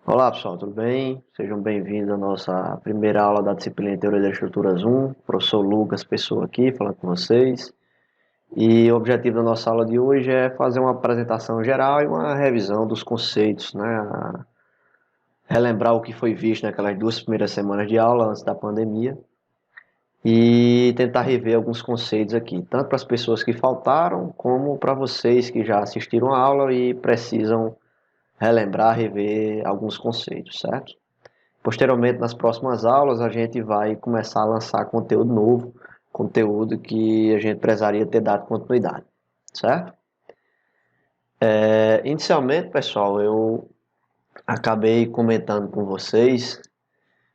Olá pessoal, tudo bem? Sejam bem-vindos à nossa primeira aula da disciplina de Teoria das Estruturas 1. Professor Lucas Pessoa aqui, falando com vocês. E o objetivo da nossa aula de hoje é fazer uma apresentação geral e uma revisão dos conceitos, né? Relembrar o que foi visto naquelas 2 primeiras semanas de aula antes da pandemia e tentar rever alguns conceitos aqui, tanto para as pessoas que faltaram, como para vocês que já assistiram a aula e precisam relembrar, rever alguns conceitos, certo? Posteriormente, nas próximas aulas, a gente vai começar a lançar conteúdo novo, conteúdo que a gente precisaria ter dado continuidade, certo? Inicialmente, pessoal, eu acabei comentando com vocês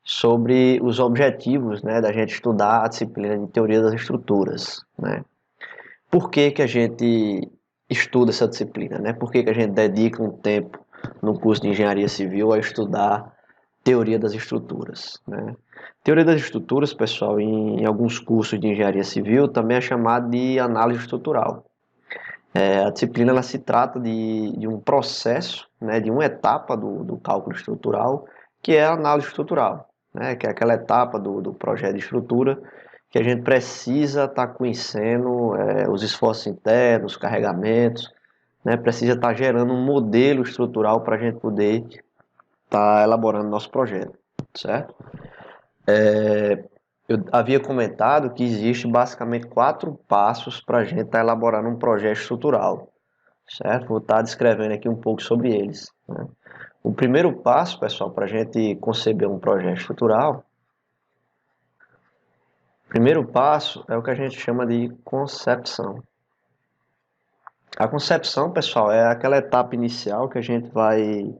sobre os objetivos, né, da gente estudar a disciplina de Teoria das Estruturas, né? Por que que a gente estuda essa disciplina, né? Por que que a gente dedica um tempo no curso de Engenharia Civil a estudar Teoria das Estruturas, né? Teoria das estruturas, pessoal, em alguns cursos de engenharia civil também é chamado de análise estrutural. A disciplina ela se trata de um processo, né, de uma etapa do cálculo estrutural, que é a análise estrutural, né, que é aquela etapa do projeto de estrutura que a gente precisa estar conhecendo os esforços internos, os carregamentos, né, precisa estar gerando um modelo estrutural para a gente poder estar elaborando nosso projeto, certo? Eu havia comentado que existe basicamente 4 passos para a gente estar elaborando um projeto estrutural, certo? Vou estar descrevendo aqui um pouco sobre eles, né? O primeiro passo, pessoal, para a gente conceber um projeto estrutural, o primeiro passo é o que a gente chama de concepção. A concepção, pessoal, é aquela etapa inicial que a gente vai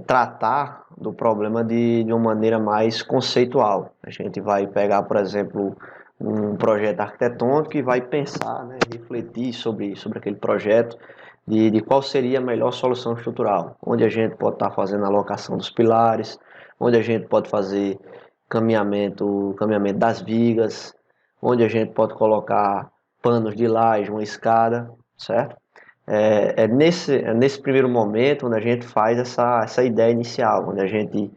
tratar do problema de uma maneira mais conceitual. A gente vai pegar, por exemplo, um projeto arquitetônico e vai pensar, né, refletir sobre aquele projeto, de qual seria a melhor solução estrutural, onde a gente pode estar fazendo a alocação dos pilares, onde a gente pode fazer caminhamento das vigas, onde a gente pode colocar panos de laje, uma escada, certo? É nesse primeiro momento onde a gente faz essa ideia inicial, onde a gente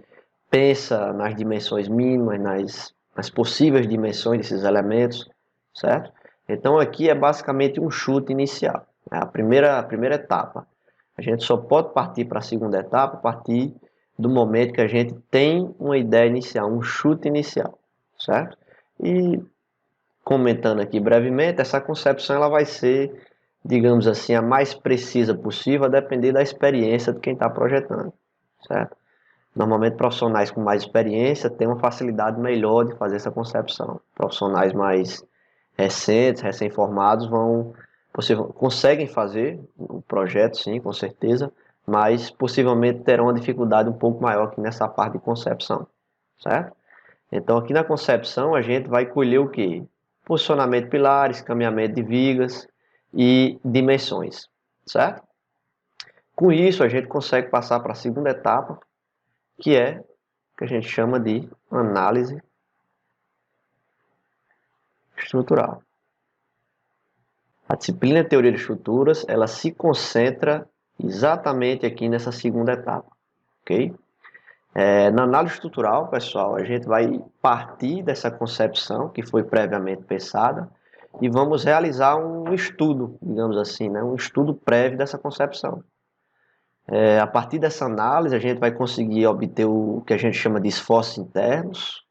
pensa nas dimensões mínimas, nas possíveis dimensões desses elementos, certo? Então aqui é basicamente um chute inicial, né? A primeira etapa. A gente só pode partir para a segunda etapa a partir do momento que a gente tem uma ideia inicial, um chute inicial, certo? E comentando aqui brevemente, essa concepção ela vai ser, digamos assim, a mais precisa possível, a depender da experiência de quem está projetando, certo? Normalmente, profissionais com mais experiência têm uma facilidade melhor de fazer essa concepção. Profissionais mais recentes, recém-formados, conseguem fazer o projeto, sim, com certeza, mas possivelmente terão uma dificuldade um pouco maior aqui nessa parte de concepção, certo? Então, aqui na concepção, a gente vai colher o quê? Posicionamento de pilares, caminhamento de vigas e dimensões, certo? Com isso, a gente consegue passar para a segunda etapa, que é o que a gente chama de análise estrutural. A disciplina de teoria de estruturas, ela se concentra exatamente aqui nessa segunda etapa, ok? Na análise estrutural, pessoal, a gente vai partir dessa concepção que foi previamente pensada e vamos realizar um estudo, digamos assim, né? Um estudo prévio dessa concepção. A partir dessa análise, a gente vai conseguir obter o que a gente chama de esforços internos,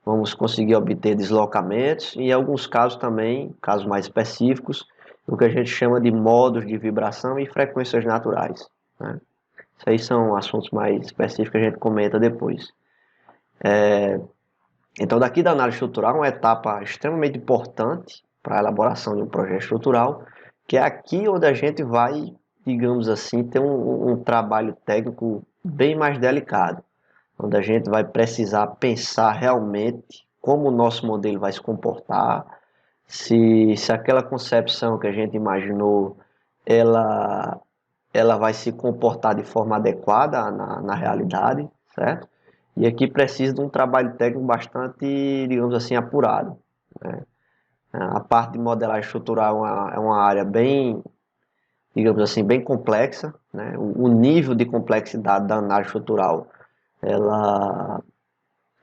vamos conseguir obter deslocamentos e, em alguns casos também, casos mais específicos, o que a gente chama de modos de vibração e frequências naturais, né? Isso aí são assuntos mais específicos que a gente comenta depois. Então, daqui da análise estrutural, uma etapa extremamente importante para a elaboração de um projeto estrutural, que é aqui onde a gente vai, digamos assim, ter um trabalho técnico bem mais delicado, onde a gente vai precisar pensar realmente como o nosso modelo vai se comportar, se aquela concepção que a gente imaginou, ela, ela vai se comportar de forma adequada na realidade, certo? E aqui precisa de um trabalho técnico bastante, digamos assim, apurado, né? A parte de modelagem estrutural é uma área bem, digamos assim, bem complexa, né? O nível de complexidade da análise estrutural, ela,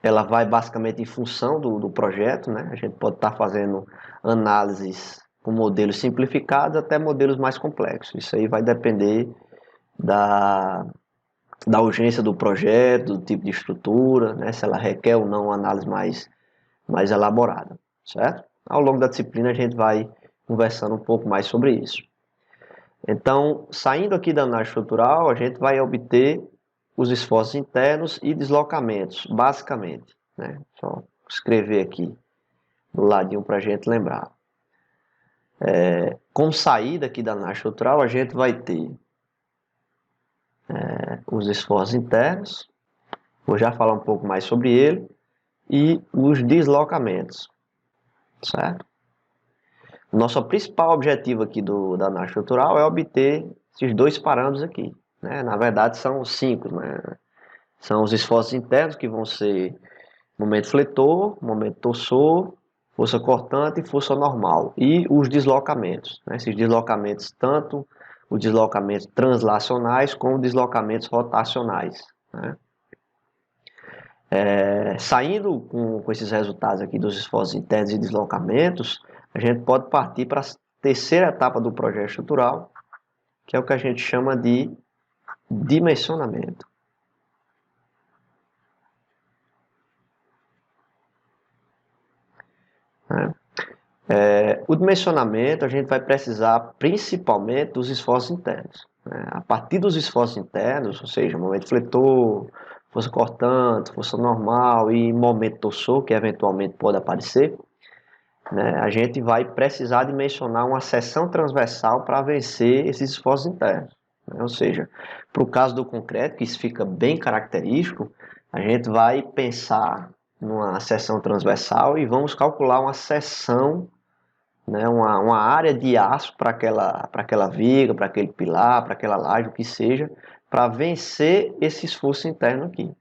ela vai basicamente em função do projeto, né? A gente pode estar fazendo análises com modelos simplificados até modelos mais complexos. Isso aí vai depender da, da urgência do projeto, do tipo de estrutura, né? Se ela requer ou não uma análise mais elaborada, certo? Ao longo da disciplina a gente vai conversando um pouco mais sobre isso. Então, saindo aqui da análise estrutural, a gente vai obter os esforços internos e deslocamentos, basicamente, né? Só escrever aqui do ladinho para a gente lembrar. Como saída aqui da análise estrutural, a gente vai ter os esforços internos, vou já falar um pouco mais sobre ele, e os deslocamentos, certo? Nosso principal objetivo aqui da análise estrutural é obter esses dois parâmetros aqui, né? Na verdade são 5, né? São os esforços internos, que vão ser momento fletor, momento torsor, força cortante e força normal. E os deslocamentos, né? Esses deslocamentos, tanto os deslocamentos translacionais como deslocamentos rotacionais, né? Saindo com esses resultados aqui dos esforços internos e deslocamentos, a gente pode partir para a terceira etapa do projeto estrutural, que é o que a gente chama de dimensionamento. Né? O dimensionamento a gente vai precisar principalmente dos esforços internos. Né? A partir dos esforços internos, ou seja, momento fletor, força cortante, força normal e momento torsor, que eventualmente pode aparecer, né? A gente vai precisar dimensionar uma seção transversal para vencer esses esforços internos. Né? Ou seja, para o caso do concreto, que isso fica bem característico, a gente vai pensar numa seção transversal e vamos calcular uma seção, né, uma área de aço para aquela viga, para aquele pilar, para aquela laje, o que seja, para vencer esse esforço interno aqui,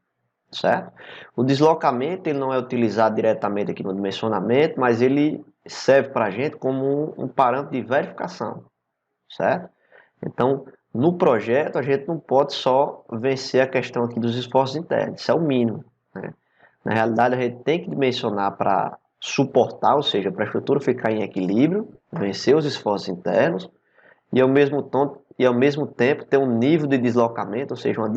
certo? O deslocamento ele não é utilizado diretamente aqui no dimensionamento, mas ele serve para a gente como um parâmetro de verificação, certo? Então, no projeto, a gente não pode só vencer a questão aqui dos esforços internos, isso é o mínimo, né? Na realidade, a gente tem que dimensionar para suportar, ou seja, para a estrutura ficar em equilíbrio, vencer os esforços internos e ao mesmo tempo ter um nível de deslocamento, ou seja, uma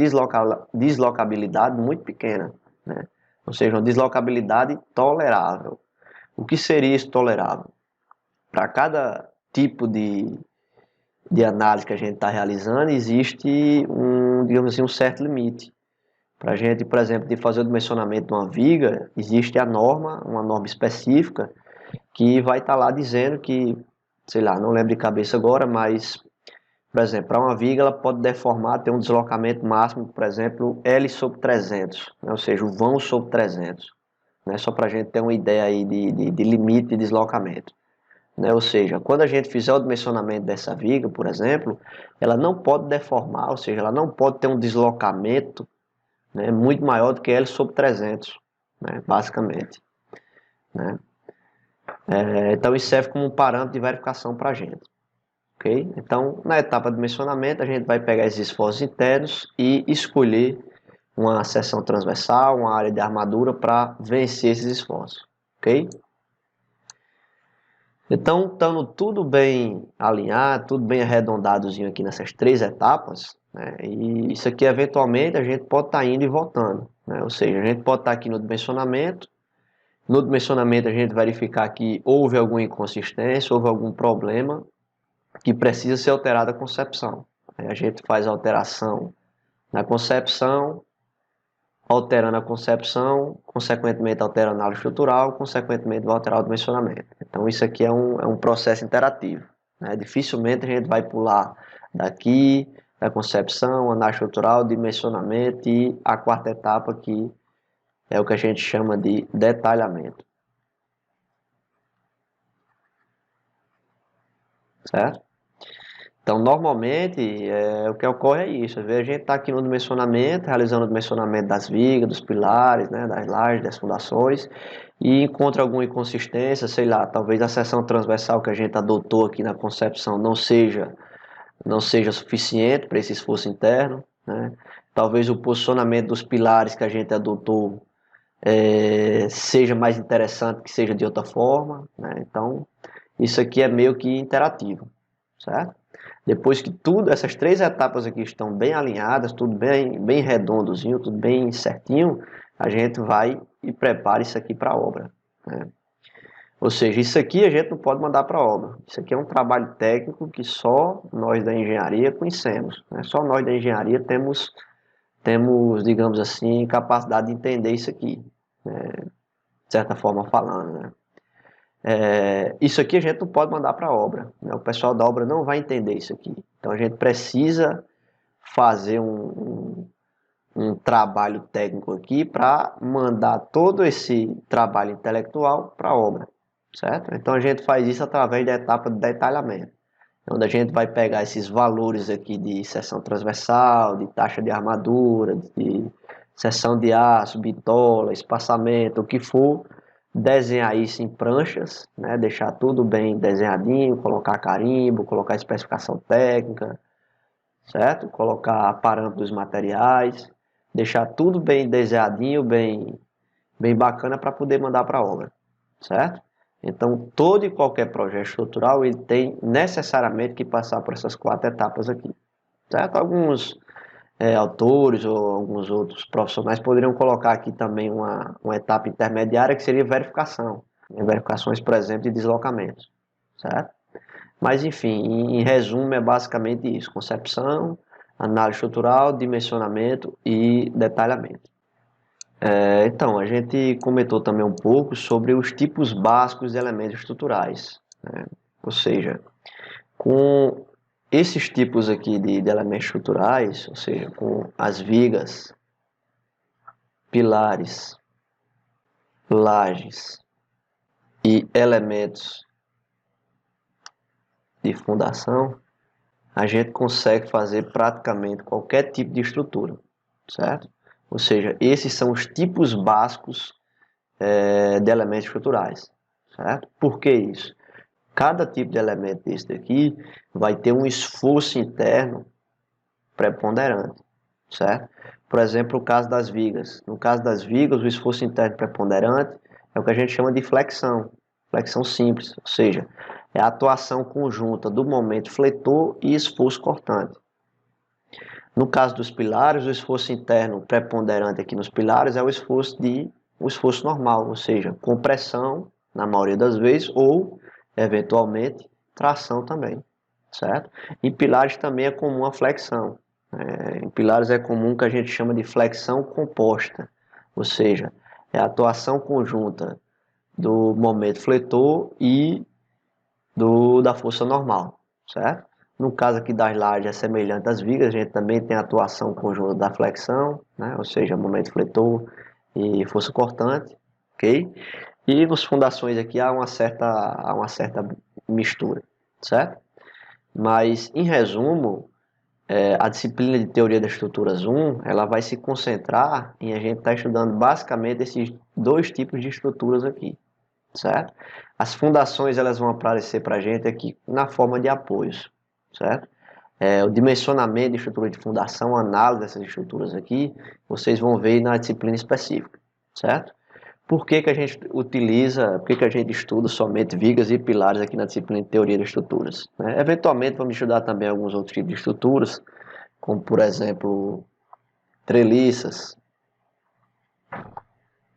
deslocabilidade muito pequena, né? Ou seja, uma deslocabilidade tolerável. O que seria isso tolerável? Para cada tipo de análise que a gente está realizando, existe digamos assim, um certo limite. Para a gente, por exemplo, de fazer o dimensionamento de uma viga, existe uma norma específica, que vai estar lá dizendo que, sei lá, não lembro de cabeça agora, mas, por exemplo, para uma viga ela pode deformar, ter um deslocamento máximo, por exemplo, L sobre 300, né? Ou seja, o vão sobre 300, né? Só para a gente ter uma ideia aí de limite de deslocamento. Né? Ou seja, quando a gente fizer o dimensionamento dessa viga, por exemplo, ela não pode deformar, ou seja, ela não pode ter um deslocamento, né, muito maior do que L sobre 300, né, basicamente. Né? Então isso serve como um parâmetro de verificação para a gente. Okay? Então, na etapa de dimensionamento, a gente vai pegar esses esforços internos e escolher uma seção transversal, uma área de armadura para vencer esses esforços. Okay? Então, estando tudo bem alinhado, tudo bem arredondadozinho aqui nessas três etapas, né, e isso aqui eventualmente a gente pode estar indo e voltando, né, ou seja, a gente pode estar aqui no dimensionamento a gente verificar que houve alguma inconsistência, houve algum problema que precisa ser alterada a concepção. Aí a gente faz a alteração na concepção, alterando a concepção, consequentemente altera a análise estrutural, consequentemente vai alterar o dimensionamento. Então isso aqui é um processo interativo, né? Dificilmente a gente vai pular daqui, da concepção, análise estrutural, dimensionamento e a quarta etapa que é o que a gente chama de detalhamento. Certo? Então, normalmente, o que ocorre é isso. Às vezes a gente está aqui no dimensionamento, realizando o dimensionamento das vigas, dos pilares, né, das lajes, das fundações, e encontra alguma inconsistência, sei lá, talvez a seção transversal que a gente adotou aqui na concepção não seja não seja suficiente para esse esforço interno, né? Talvez o posicionamento dos pilares que a gente adotou seja mais interessante que seja de outra forma, né? Então, isso aqui é meio que interativo, certo? Depois que tudo, essas três etapas aqui estão bem alinhadas, tudo bem redondozinho, tudo bem certinho, a gente vai e prepara isso aqui para a obra, né? Ou seja, isso aqui a gente não pode mandar para a obra. Isso aqui é um trabalho técnico que só nós da engenharia conhecemos, né? Só nós da engenharia temos, digamos assim, capacidade de entender isso aqui, né? De certa forma falando, né? Isso aqui a gente não pode mandar para a obra, né? O pessoal da obra não vai entender isso aqui. Então a gente precisa fazer um trabalho técnico aqui para mandar todo esse trabalho intelectual para a obra, certo? Então a gente faz isso através da etapa de detalhamento, onde a gente vai pegar esses valores aqui de seção transversal, de taxa de armadura, de seção de aço, bitola, espaçamento, o que for, desenhar isso em pranchas, né? Deixar tudo bem desenhadinho, colocar carimbo, colocar especificação técnica, certo? Colocar parâmetros dos materiais, deixar tudo bem desenhadinho, bem bacana para poder mandar para a obra, certo? Então, todo e qualquer projeto estrutural ele tem necessariamente que passar por essas quatro etapas aqui, certo? Alguns autores ou alguns outros profissionais poderiam colocar aqui também uma etapa intermediária que seria verificação, né? Verificações, por exemplo, de deslocamentos, certo? Mas, enfim, em resumo, é basicamente isso: concepção, análise estrutural, dimensionamento e detalhamento. Então, a gente comentou também um pouco sobre os tipos básicos de elementos estruturais, né? Ou seja, com esses tipos aqui de elementos estruturais, ou seja, com as vigas, pilares, lajes e elementos de fundação, a gente consegue fazer praticamente qualquer tipo de estrutura, certo? Ou seja, esses são os tipos básicos de elementos estruturais, certo? Por que isso? Cada tipo de elemento desse daqui vai ter um esforço interno preponderante, certo? Por exemplo, o caso das vigas. No caso das vigas, o esforço interno preponderante é o que a gente chama de flexão, flexão simples, ou seja, é a atuação conjunta do momento fletor e esforço cortante. No caso dos pilares, o esforço interno preponderante aqui nos pilares é o esforço normal, ou seja, compressão na maioria das vezes ou eventualmente tração também, certo? Em pilares também é comum a flexão. Em pilares é comum o que a gente chama de flexão composta, ou seja, é a atuação conjunta do momento fletor e da força normal, certo? No caso aqui das lajes é semelhante às vigas, a gente também tem a atuação conjunta da flexão, né? Ou seja, momento fletor e força cortante, ok? E nas fundações aqui há uma certa mistura, certo? Mas, em resumo, a disciplina de Teoria das Estruturas 1, ela vai se concentrar em a gente estar estudando basicamente esses dois tipos de estruturas aqui, certo? As fundações elas vão aparecer para a gente aqui na forma de apoios, certo? O dimensionamento de estrutura de fundação, a análise dessas estruturas aqui, vocês vão ver na disciplina específica, certo? Por que que a gente utiliza, por que que a gente estuda somente vigas e pilares aqui na disciplina de Teoria de Estruturas, né? Eventualmente vamos estudar também alguns outros tipos de estruturas, como por exemplo, treliças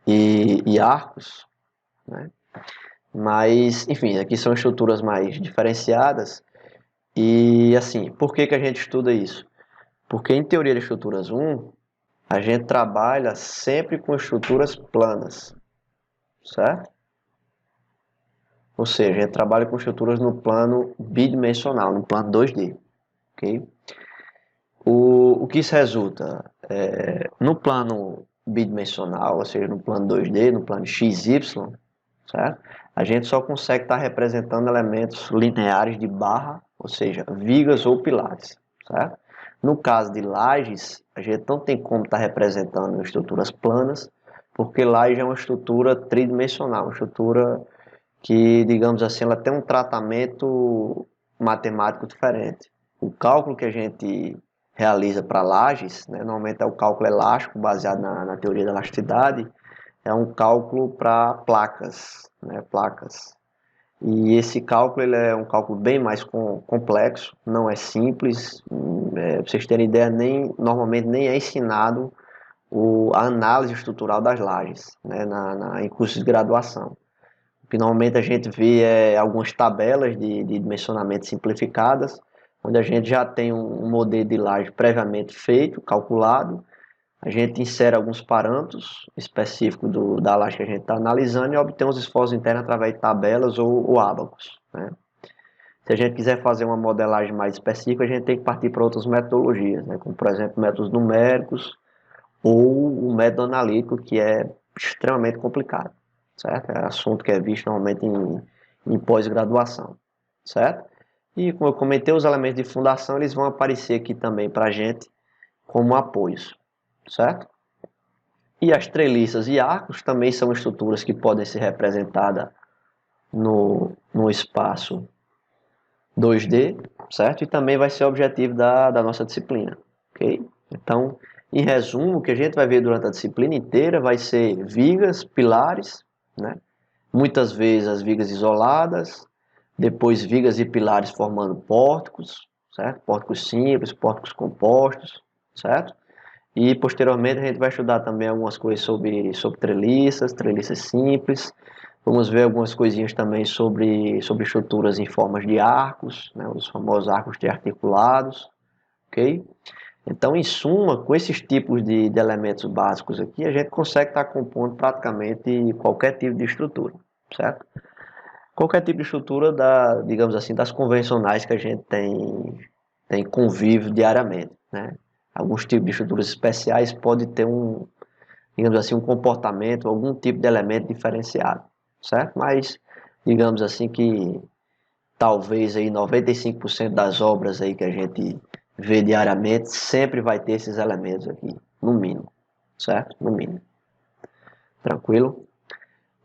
e arcos, né? Mas, enfim, aqui são estruturas mais diferenciadas. E, assim, por que que a gente estuda isso? Porque em Teoria de Estruturas 1, a gente trabalha sempre com estruturas planas, certo? Ou seja, a gente trabalha com estruturas no plano bidimensional, no plano 2D, ok? O que isso resulta? No plano bidimensional, ou seja, no plano 2D, no plano XY, certo? A gente só consegue estar representando elementos lineares de barra, ou seja, vigas ou pilares, certo? No caso de lajes, a gente não tem como estar representando estruturas planas, porque laje é uma estrutura tridimensional, uma estrutura que, digamos assim, ela tem um tratamento matemático diferente, o cálculo que a gente realiza para lajes, né, normalmente é o cálculo elástico, baseado na teoria da elasticidade, é um cálculo para placas, né, placas. E esse cálculo ele é um cálculo bem mais complexo, não é simples. Pra vocês terem ideia, normalmente nem é ensinado a análise estrutural das lajes, né, em cursos de graduação. O que normalmente a gente vê é algumas tabelas de dimensionamento simplificadas, onde a gente já tem um modelo de laje previamente feito, calculado. A gente insere alguns parâmetros específicos da laje que a gente está analisando e obtém os esforços internos através de tabelas ou ábacos, né? Se a gente quiser fazer uma modelagem mais específica, a gente tem que partir para outras metodologias, né? Como, por exemplo, métodos numéricos ou o método analítico, que é extremamente complicado, certo? É assunto que é visto normalmente em pós-graduação, certo? E como eu comentei, os elementos de fundação eles vão aparecer aqui também para a gente como apoios, certo? E as treliças e arcos também são estruturas que podem ser representadas no espaço 2D, certo? E também vai ser objetivo da nossa disciplina, ok? Então, em resumo, o que a gente vai ver durante a disciplina inteira vai ser vigas, pilares, né? Muitas vezes as vigas isoladas, depois vigas e pilares formando pórticos, certo? Pórticos simples, pórticos compostos, certo? E posteriormente a gente vai estudar também algumas coisas sobre treliças, treliças simples. Vamos ver algumas coisinhas também sobre estruturas em formas de arcos, né, os famosos arcos triarticulados, ok? Então, em suma, com esses tipos de elementos básicos aqui, a gente consegue estar compondo praticamente qualquer tipo de estrutura, certo? Qualquer tipo de estrutura, digamos assim, das convencionais que a gente tem convívio diariamente, né? Alguns tipos de estruturas especiais podem ter digamos assim, um comportamento, algum tipo de elemento diferenciado, certo? Mas, digamos assim que talvez aí 95% das obras aí que a gente vê diariamente sempre vai ter esses elementos aqui, no mínimo, certo? No mínimo. Tranquilo?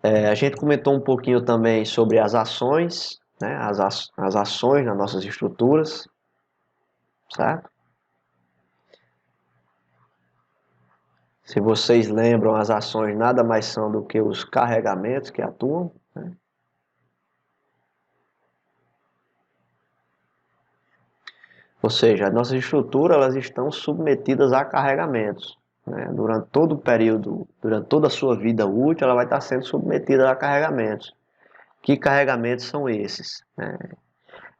A gente comentou um pouquinho também sobre as ações, né? As ações nas nossas estruturas, certo? Se vocês lembram, as ações nada mais são do que os carregamentos que atuam, né? Ou seja, as nossas estruturas elas estão submetidas a carregamentos, né? Durante todo o período, durante toda a sua vida útil, ela vai estar sendo submetida a carregamentos. Que carregamentos são esses, né?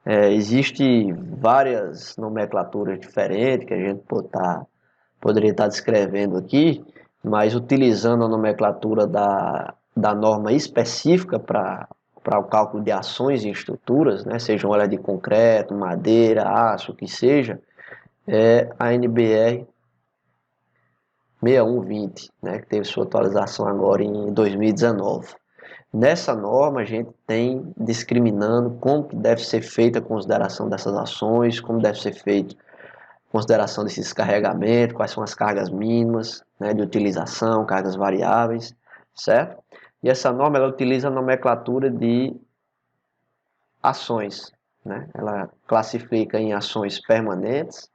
Existem várias nomenclaturas diferentes que a gente poderia estar descrevendo aqui, mas utilizando a nomenclatura da norma específica para o cálculo de ações em estruturas, né, sejam elas de concreto, madeira, aço, o que seja, é a NBR 6120, né, que teve sua atualização agora em 2019. Nessa norma, a gente tem discriminando como que deve ser feita a consideração dessas ações, como deve ser feito a consideração desses carregamentos, quais são as cargas mínimas, né, de utilização, cargas variáveis, certo? E essa norma ela utiliza a nomenclatura de ações, né? Ela classifica em ações permanentes.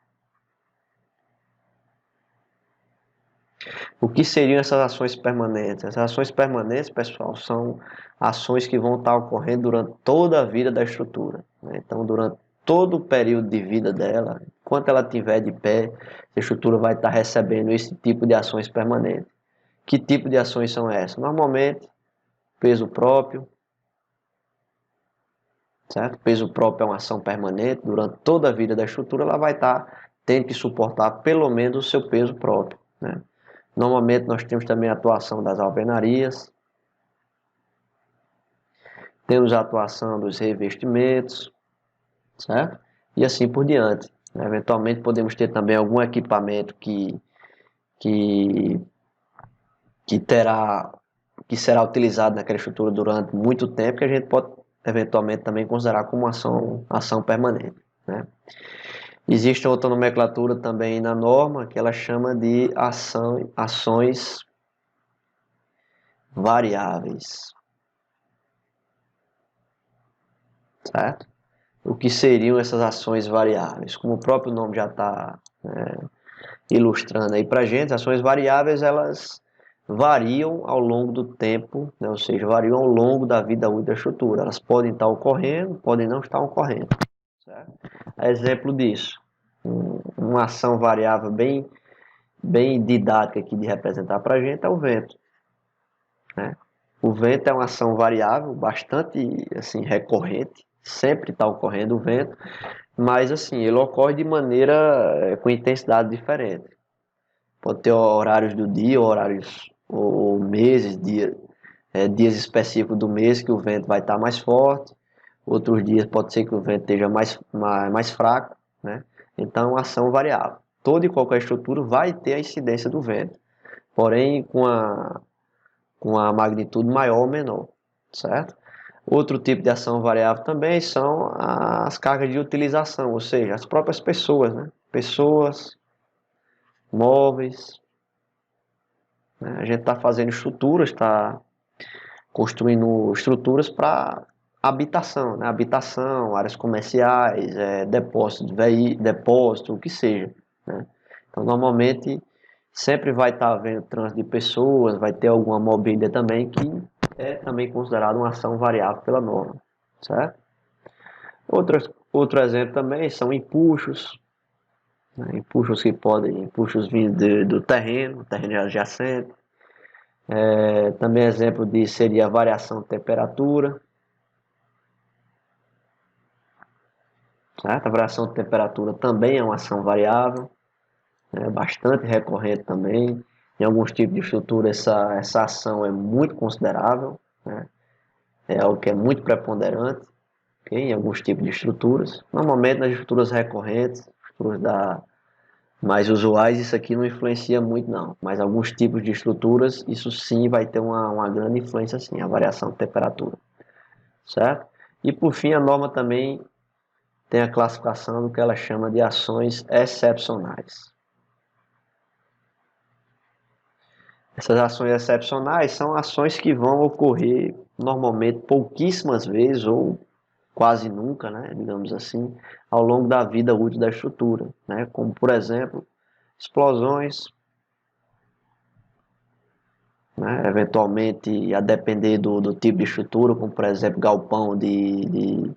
O que seriam essas ações permanentes? Essas ações permanentes, pessoal, são ações que vão estar ocorrendo durante toda a vida da estrutura, né? Então, durante todo o período de vida dela, enquanto ela estiver de pé, a estrutura vai estar recebendo esse tipo de ações permanentes. Que tipo de ações são essas? Normalmente, peso próprio, certo? Peso próprio é uma ação permanente, durante toda a vida da estrutura ela vai estar tendo que suportar pelo menos o seu peso próprio, né? Normalmente nós temos também a atuação das alvenarias, temos a atuação dos revestimentos, certo? E assim por diante. Eventualmente podemos ter também algum equipamento que, que terá que será utilizado naquela estrutura durante muito tempo, que a gente pode eventualmente também considerar como ação permanente, né? Existe outra nomenclatura também na norma que ela chama de ações variáveis, certo? o que seriam essas ações variáveis. Como o próprio nome já está ilustrando aí para a gente, ações variáveis elas variam ao longo do tempo, né? Ou seja, variam ao longo da vida útil da estrutura. Elas podem estar ocorrendo, podem não estar ocorrendo. Certo? Exemplo disso, uma ação variável bem didática aqui de representar para a gente é o vento. Né? O vento é uma ação variável, bastante assim, recorrente, sempre está ocorrendo o vento, mas assim, ele ocorre de maneira com intensidade diferente. Pode ter horários do dia, horários ou meses, dias específicos do mês que o vento vai estar mais forte, outros dias pode ser que o vento esteja mais fraco, né? Então é uma ação variável. Toda e qualquer estrutura vai ter a incidência do vento, porém com a magnitude maior ou menor, certo? Outro tipo de ação variável também são as cargas de utilização, ou seja, as próprias pessoas, né? Pessoas, móveis, né? A gente está fazendo estruturas, está construindo estruturas para habitação, né? Habitação, áreas comerciais, depósito, o que seja, né? Então, normalmente, sempre vai estar havendo trânsito de pessoas, vai ter alguma mobília também, que é também considerado uma ação variável pela norma, certo? Outro exemplo também são empuxos, né? Empuxos vindo do terreno adjacente. Também exemplo disso seria a variação de temperatura, certo? A variação de temperatura também é uma ação variável, né? Bastante recorrente também. Em alguns tipos de estrutura essa ação é muito considerável, né? É algo que é muito preponderante, okay? Em alguns tipos de estruturas. Normalmente nas estruturas recorrentes, estruturas mais usuais, isso aqui não influencia muito não. Mas alguns tipos de estruturas, isso sim vai ter uma grande influência sim, a variação de temperatura, certo? E por fim a norma também tem a classificação do que ela chama de ações excepcionais. Essas ações excepcionais são ações que vão ocorrer normalmente pouquíssimas vezes ou quase nunca, né, digamos assim, ao longo da vida útil da estrutura, né, como por exemplo, explosões, né, eventualmente a depender do tipo de estrutura, como por exemplo galpão de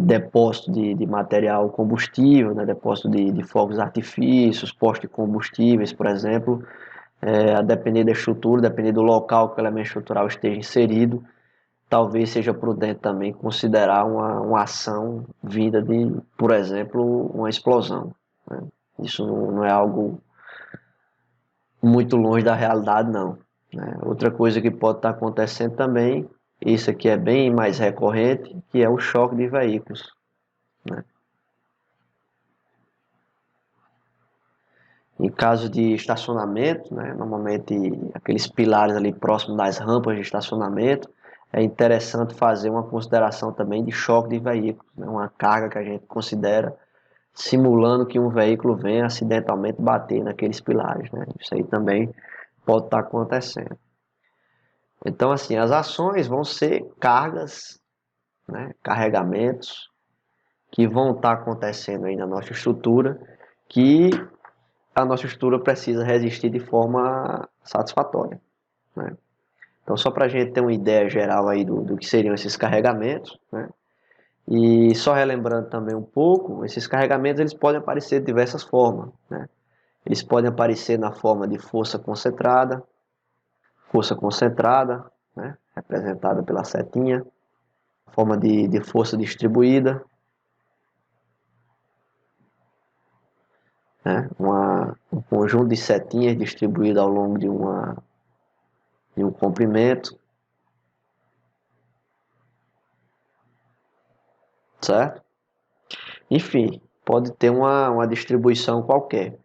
depósito de material combustível, né, depósito de fogos artifícios, postos de combustíveis, por exemplo, a depender da estrutura, depender do local que o elemento estrutural esteja inserido, talvez seja prudente também considerar uma ação vinda de, por exemplo, uma explosão, né? Isso não é algo muito longe da realidade, não, né? Outra coisa que pode estar acontecendo também, isso aqui é bem mais recorrente, que é o choque de veículos, né? Em caso de estacionamento, né, normalmente aqueles pilares ali próximos das rampas de estacionamento, é interessante fazer uma consideração também de choque de veículos, né, uma carga que a gente considera simulando que um veículo venha acidentalmente bater naqueles pilares, né? Isso aí também pode estar acontecendo. Então, assim, as ações vão ser cargas, né, carregamentos que vão estar acontecendo aí na nossa estrutura, que a nossa estrutura precisa resistir de forma satisfatória, né? Então, só para a gente ter uma ideia geral aí do que seriam esses carregamentos, né? E só relembrando também um pouco, esses carregamentos eles podem aparecer de diversas formas, né? Eles podem aparecer na forma de força concentrada, né? Representada pela setinha, forma de força distribuída, né? Um conjunto de setinhas distribuído ao longo de um comprimento, certo? Enfim, pode ter uma distribuição qualquer,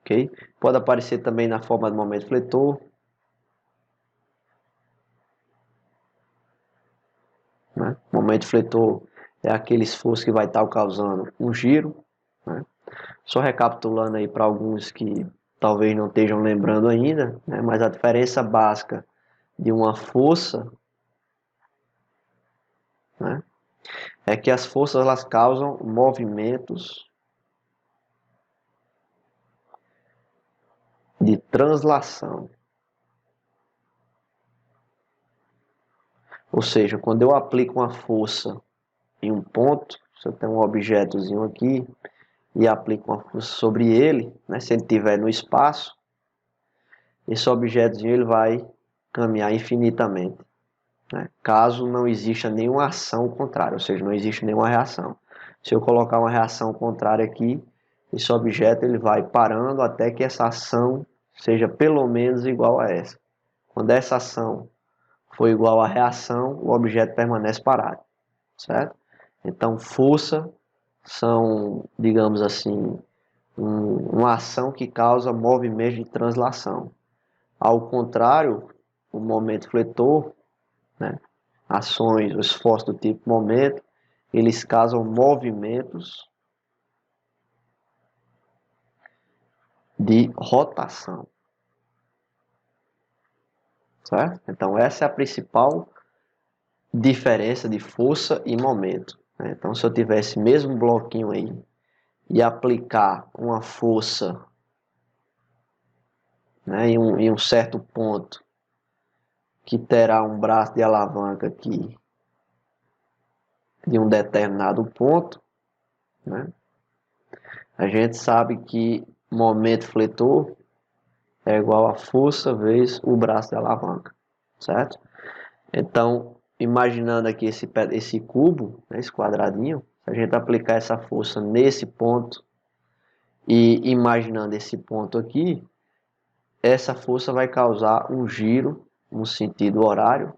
ok? Pode aparecer também na forma de momento fletor, né? Momento fletor é aquele esforço que vai estar causando um giro, né? Só recapitulando aí para alguns que talvez não estejam lembrando ainda, né? Mas a diferença básica de uma força, né, é que as forças elas causam movimentos de translação. Ou seja, quando eu aplico uma força em um ponto, se eu tenho um objetozinho aqui e aplico uma força sobre ele, né, se ele estiver no espaço, esse objetozinho ele vai caminhar infinitamente, né, caso não exista nenhuma ação contrária, ou seja, não existe nenhuma reação. Se eu colocar uma reação contrária aqui, esse objeto ele vai parando até que essa ação seja pelo menos igual a essa. Quando essa ação for igual à reação, o objeto permanece parado, certo? Então, força são, digamos assim, uma ação que causa movimento de translação. Ao contrário, o momento fletor, né, ações, os esforços do tipo momento, eles causam movimentos de rotação, certo? Então, essa é a principal diferença de força e momento, né? Então, se eu tivesse mesmo bloquinho aí e aplicar uma força, né, em um certo ponto, que terá um braço de alavanca aqui de um determinado ponto, né, a gente sabe que momento fletor é igual a força vezes o braço de alavanca, certo? Então, imaginando aqui esse cubo, né, esse quadradinho, se a gente aplicar essa força nesse ponto e imaginando esse ponto aqui, essa força vai causar um giro no sentido horário,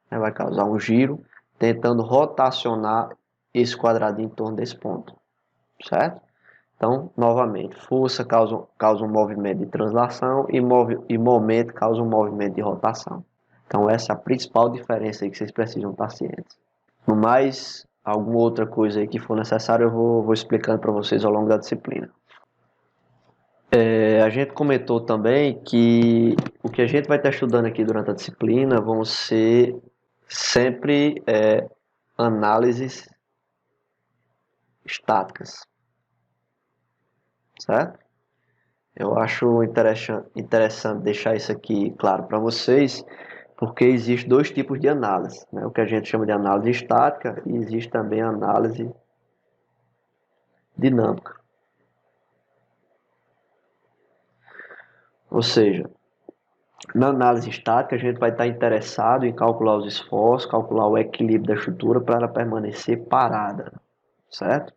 né, vai causar um giro tentando rotacionar esse quadradinho em torno desse ponto, certo? Então, novamente, força causa um movimento de translação e momento causa um movimento de rotação. Então, essa é a principal diferença aí que vocês precisam estar cientes. No mais, alguma outra coisa aí que for necessário, eu vou explicando para vocês ao longo da disciplina. A gente comentou também que o que a gente vai estar estudando aqui durante a disciplina vão ser sempre análises estáticas, certo? Eu acho interessante deixar isso aqui claro para vocês, porque existe dois tipos de análise, né? O que a gente chama de análise estática e existe também a análise dinâmica. Ou seja, na análise estática a gente vai estar interessado em calcular os esforços, calcular o equilíbrio da estrutura para ela permanecer parada, certo?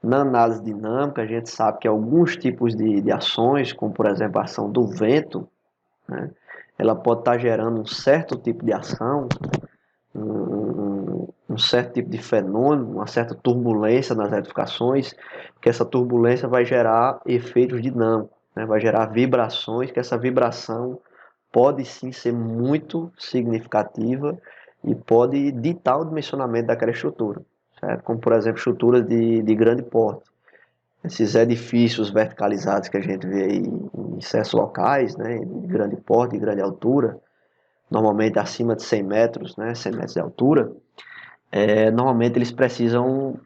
Na análise dinâmica a gente sabe que alguns tipos de ações, como por exemplo a ação do vento, né, ela pode estar gerando um certo tipo de ação, um certo tipo de fenômeno, uma certa turbulência nas edificações, que essa turbulência vai gerar efeitos dinâmicos, né? Vai gerar vibrações, que essa vibração pode sim ser muito significativa e pode ditar o dimensionamento daquela estrutura, certo? Como por exemplo estruturas de grande porte. Esses edifícios verticalizados que a gente vê aí em certos locais, né, de grande porte, de grande altura, normalmente acima de 100 metros, né, 100 metros de altura, normalmente eles precisam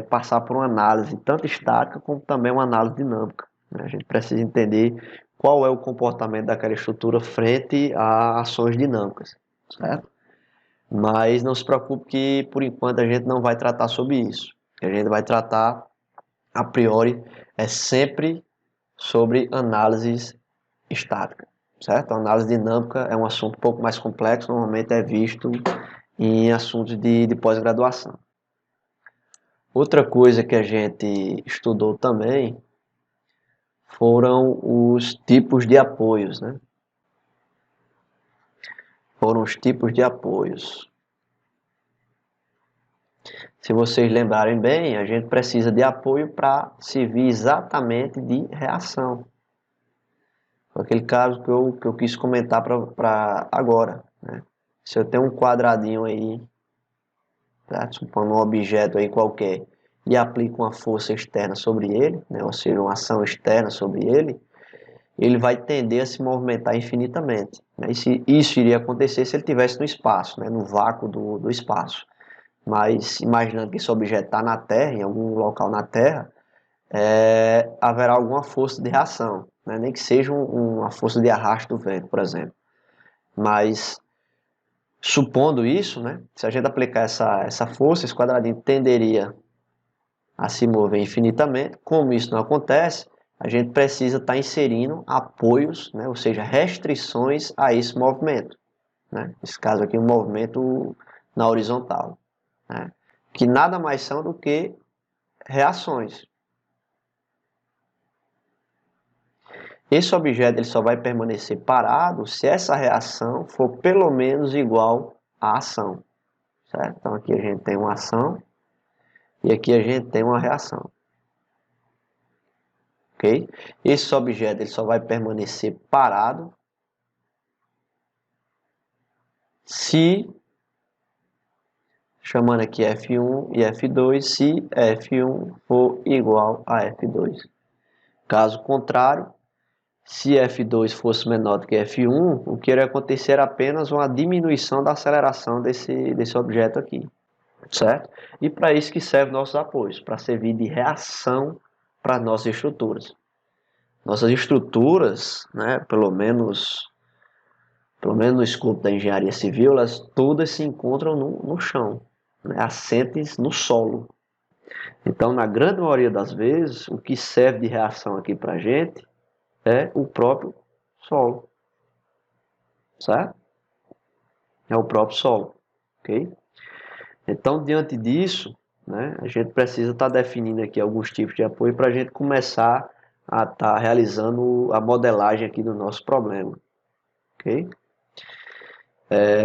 passar por uma análise tanto estática como também uma análise dinâmica, né? A gente precisa entender qual é o comportamento daquela estrutura frente a ações dinâmicas, certo? Mas não se preocupe que por enquanto a gente não vai tratar sobre isso. O que a gente vai tratar a priori é sempre sobre análises estática, certo? A análise dinâmica é um assunto um pouco mais complexo, normalmente é visto em assuntos de pós-graduação. Outra coisa que a gente estudou também foram os tipos de apoios, né? Foram os tipos de apoios. Se vocês lembrarem bem, a gente precisa de apoio para servir exatamente de reação. Foi aquele caso que eu quis comentar para agora, né? Se eu tenho um quadradinho aí, tá? Supondo um objeto aí qualquer, e aplico uma força externa sobre ele, né? Ou seja, uma ação externa sobre ele vai tender a se movimentar infinitamente, né? Isso iria acontecer se ele estivesse no espaço, né? No vácuo do espaço. mas imaginando que esse objeto está na Terra, em algum local na Terra, haverá alguma força de reação, né? Nem que seja uma força de arrasto do vento, por exemplo. Mas, supondo isso, né? Se a gente aplicar essa força, esse quadradinho tenderia a se mover infinitamente. Como isso não acontece, a gente precisa estar inserindo apoios, né? Ou seja, restrições a esse movimento, né? Nesse caso aqui, um movimento na horizontal, né? Que nada mais são do que reações. Esse objeto ele só vai permanecer parado se essa reação for pelo menos igual à ação, certo? Então aqui a gente tem uma ação e aqui a gente tem uma reação, ok? Esse objeto ele só vai permanecer parado se, chamando aqui F1 e F2, se F1 for igual a F2. Caso contrário, se F2 fosse menor do que F1, o que iria acontecer era apenas uma diminuição da aceleração desse objeto aqui, certo? E para isso que servem nossos apoios, para servir de reação para nossas estruturas. Nossas estruturas, né, pelo menos no escopo da engenharia civil, elas todas se encontram no chão, né, assentes no solo. Então, na grande maioria das vezes, o que serve de reação aqui para a gente é o próprio solo, certo? É o próprio solo, ok? Então, diante disso, né, a gente precisa estar definindo aqui alguns tipos de apoio para a gente começar a estar realizando a modelagem aqui do nosso problema, ok?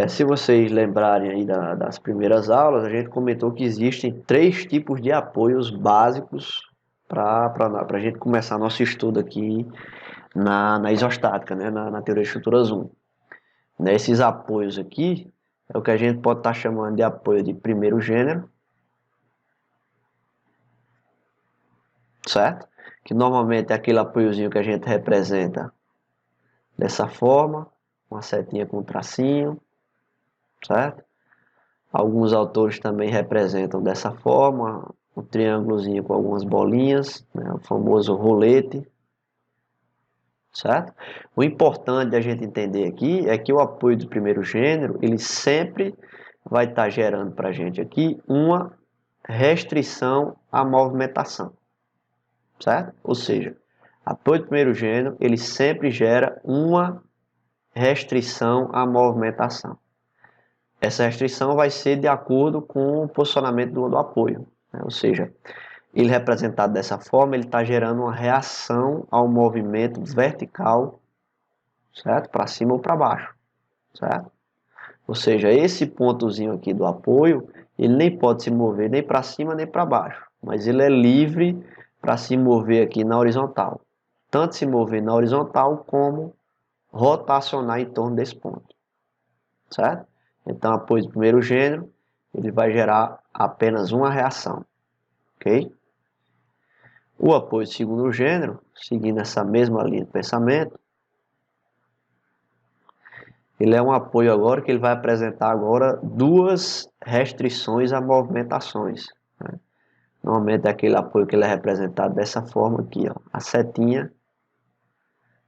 Se vocês lembrarem aí das primeiras aulas, a gente comentou que existem 3 tipos de apoios básicos para a gente começar nosso estudo aqui na isostática, né, na teoria de estruturas 1. Nesses apoios aqui, é o que a gente pode estar chamando de apoio de primeiro gênero, certo? Que normalmente é aquele apoiozinho que a gente representa dessa forma, uma setinha com um tracinho, certo? Alguns autores também representam dessa forma, um triângulozinho com algumas bolinhas, né? O famoso rolete, certo? O importante a gente entender aqui é que o apoio do primeiro gênero, ele sempre vai estar gerando para a gente aqui uma restrição à movimentação, certo? Ou seja, apoio do primeiro gênero, ele sempre gera uma restrição à movimentação. Essa restrição vai ser de acordo com o posicionamento do apoio, né? Ou seja, ele representado dessa forma, ele está gerando uma reação ao movimento vertical, certo? Para cima ou para baixo, certo? Ou seja, esse pontozinho aqui do apoio, ele nem pode se mover nem para cima nem para baixo, mas ele é livre para se mover aqui na horizontal. Tanto se mover na horizontal como rotacionar em torno desse ponto, certo? Então, apoio do primeiro gênero, ele vai gerar apenas uma reação, ok? O apoio do segundo gênero, seguindo essa mesma linha de pensamento, ele é um apoio agora que ele vai apresentar agora 2 restrições a movimentações, né? Normalmente é aquele apoio que ele é representado dessa forma aqui, ó, a setinha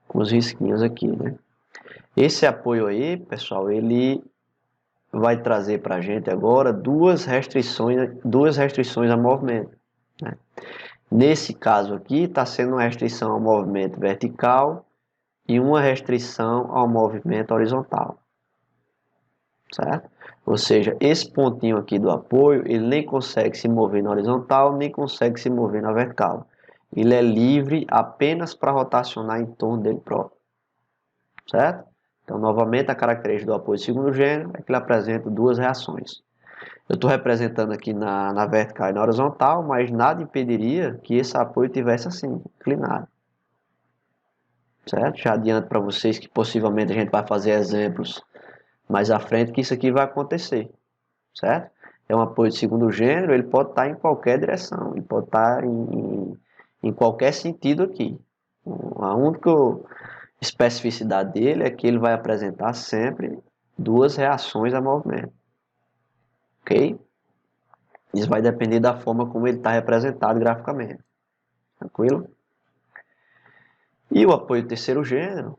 com os risquinhos aqui, né? Esse apoio aí, pessoal, ele vai trazer para a gente agora duas restrições a movimento, né? Nesse caso aqui, está sendo uma restrição ao movimento vertical e uma restrição ao movimento horizontal, certo? Ou seja, esse pontinho aqui do apoio, ele nem consegue se mover na horizontal, nem consegue se mover na vertical. Ele é livre apenas para rotacionar em torno dele próprio, certo? Então, novamente, a característica do apoio de segundo gênero é que ele apresenta 2 reações. Eu estou representando aqui na vertical e na horizontal, mas nada impediria que esse apoio tivesse assim, inclinado, certo? Já adianto para vocês que possivelmente a gente vai fazer exemplos mais à frente que isso aqui vai acontecer, certo? É um apoio de segundo gênero, ele pode estar em qualquer direção, ele pode estar em qualquer sentido aqui. A única especificidade dele é que ele vai apresentar sempre 2 reações a movimento, ok? Isso vai depender da forma como ele está representado graficamente. Tranquilo? E o apoio terceiro gênero.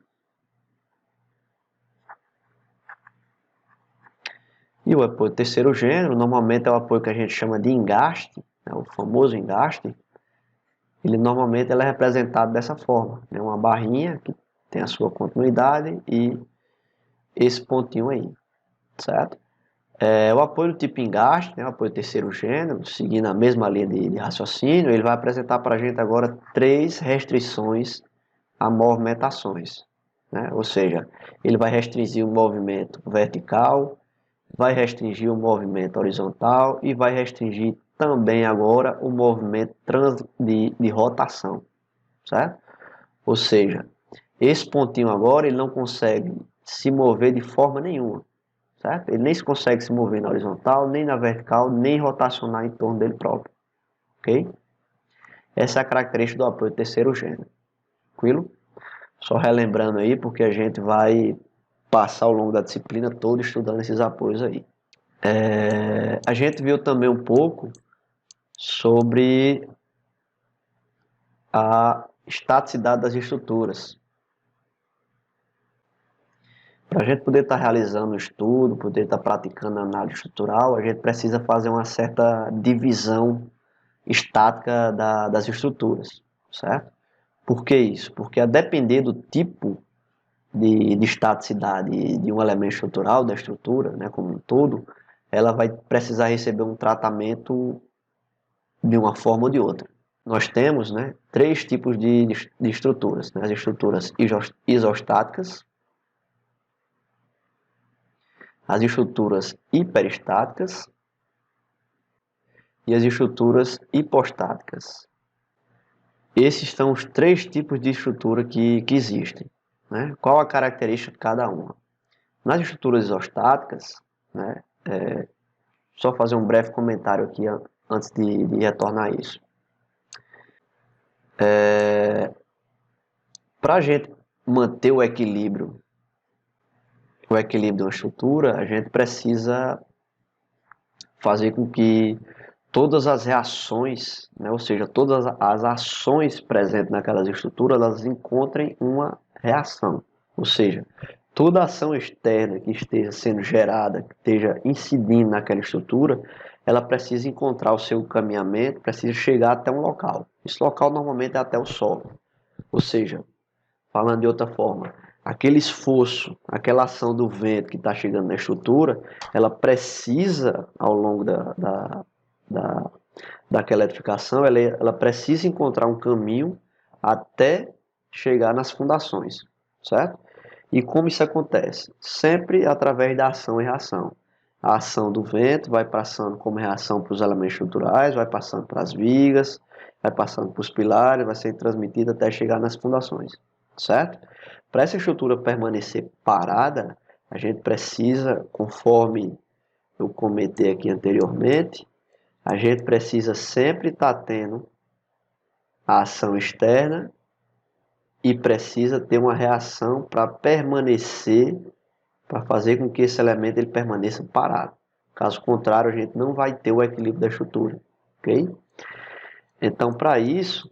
E o apoio terceiro gênero, normalmente é o apoio que a gente chama de engaste, né, o famoso engaste. Ele normalmente é representado dessa forma, né, uma barrinha que tem a sua continuidade e esse pontinho aí, certo? O apoio do tipo engaste, né, o apoio terceiro gênero, seguindo a mesma linha de raciocínio, ele vai apresentar para a gente agora três restrições a movimentações, né? Ou seja, ele vai restringir o movimento vertical, vai restringir o movimento horizontal e vai restringir também agora o movimento de rotação, certo? Ou seja, esse pontinho agora ele não consegue se mover de forma nenhuma, certo? Ele nem se consegue se mover na horizontal, nem na vertical, nem rotacionar em torno dele próprio, ok? Essa é a característica do apoio terceiro gênero, tranquilo? Só relembrando aí, porque a gente vai passar ao longo da disciplina toda estudando esses apoios aí. A gente viu também um pouco sobre a estaticidade das estruturas. Para a gente poder estar realizando o estudo, poder estar praticando a análise estrutural, a gente precisa fazer uma certa divisão estática das estruturas, certo? Por que isso? Porque a depender do tipo de estaticidade de um elemento estrutural, da estrutura, né, como um todo, ela vai precisar receber um tratamento de uma forma ou de outra. Nós temos, né, três tipos de estruturas, né, as estruturas isostáticas, as estruturas hiperestáticas e as estruturas hipostáticas. Esses são os três tipos de estrutura que existem, né? Qual a característica de cada uma? Nas estruturas isostáticas, né, só fazer um breve comentário aqui antes de retornar a isso. Para a gente manter o equilíbrio de uma estrutura, a gente precisa fazer com que todas as reações, né, ou seja, todas as ações presentes naquelas estruturas, elas encontrem uma reação. Ou seja, toda ação externa que esteja sendo gerada, que esteja incidindo naquela estrutura, ela precisa encontrar o seu caminhamento, precisa chegar até um local. Esse local normalmente é até o solo. Ou seja, falando de outra forma, aquele esforço, aquela ação do vento que está chegando na estrutura, ela precisa, ao longo da, daquela edificação, ela precisa encontrar um caminho até chegar nas fundações, certo? E como isso acontece? Sempre através da ação e reação. A ação do vento vai passando como reação para os elementos estruturais, vai passando para as vigas, vai passando para os pilares, vai ser transmitida até chegar nas fundações, certo? Para essa estrutura permanecer parada, a gente precisa, conforme eu comentei aqui anteriormente, a gente precisa sempre estar tendo a ação externa e precisa ter uma reação para permanecer, para fazer com que esse elemento ele permaneça parado. Caso contrário, a gente não vai ter o equilíbrio da estrutura, ok? Então, para isso,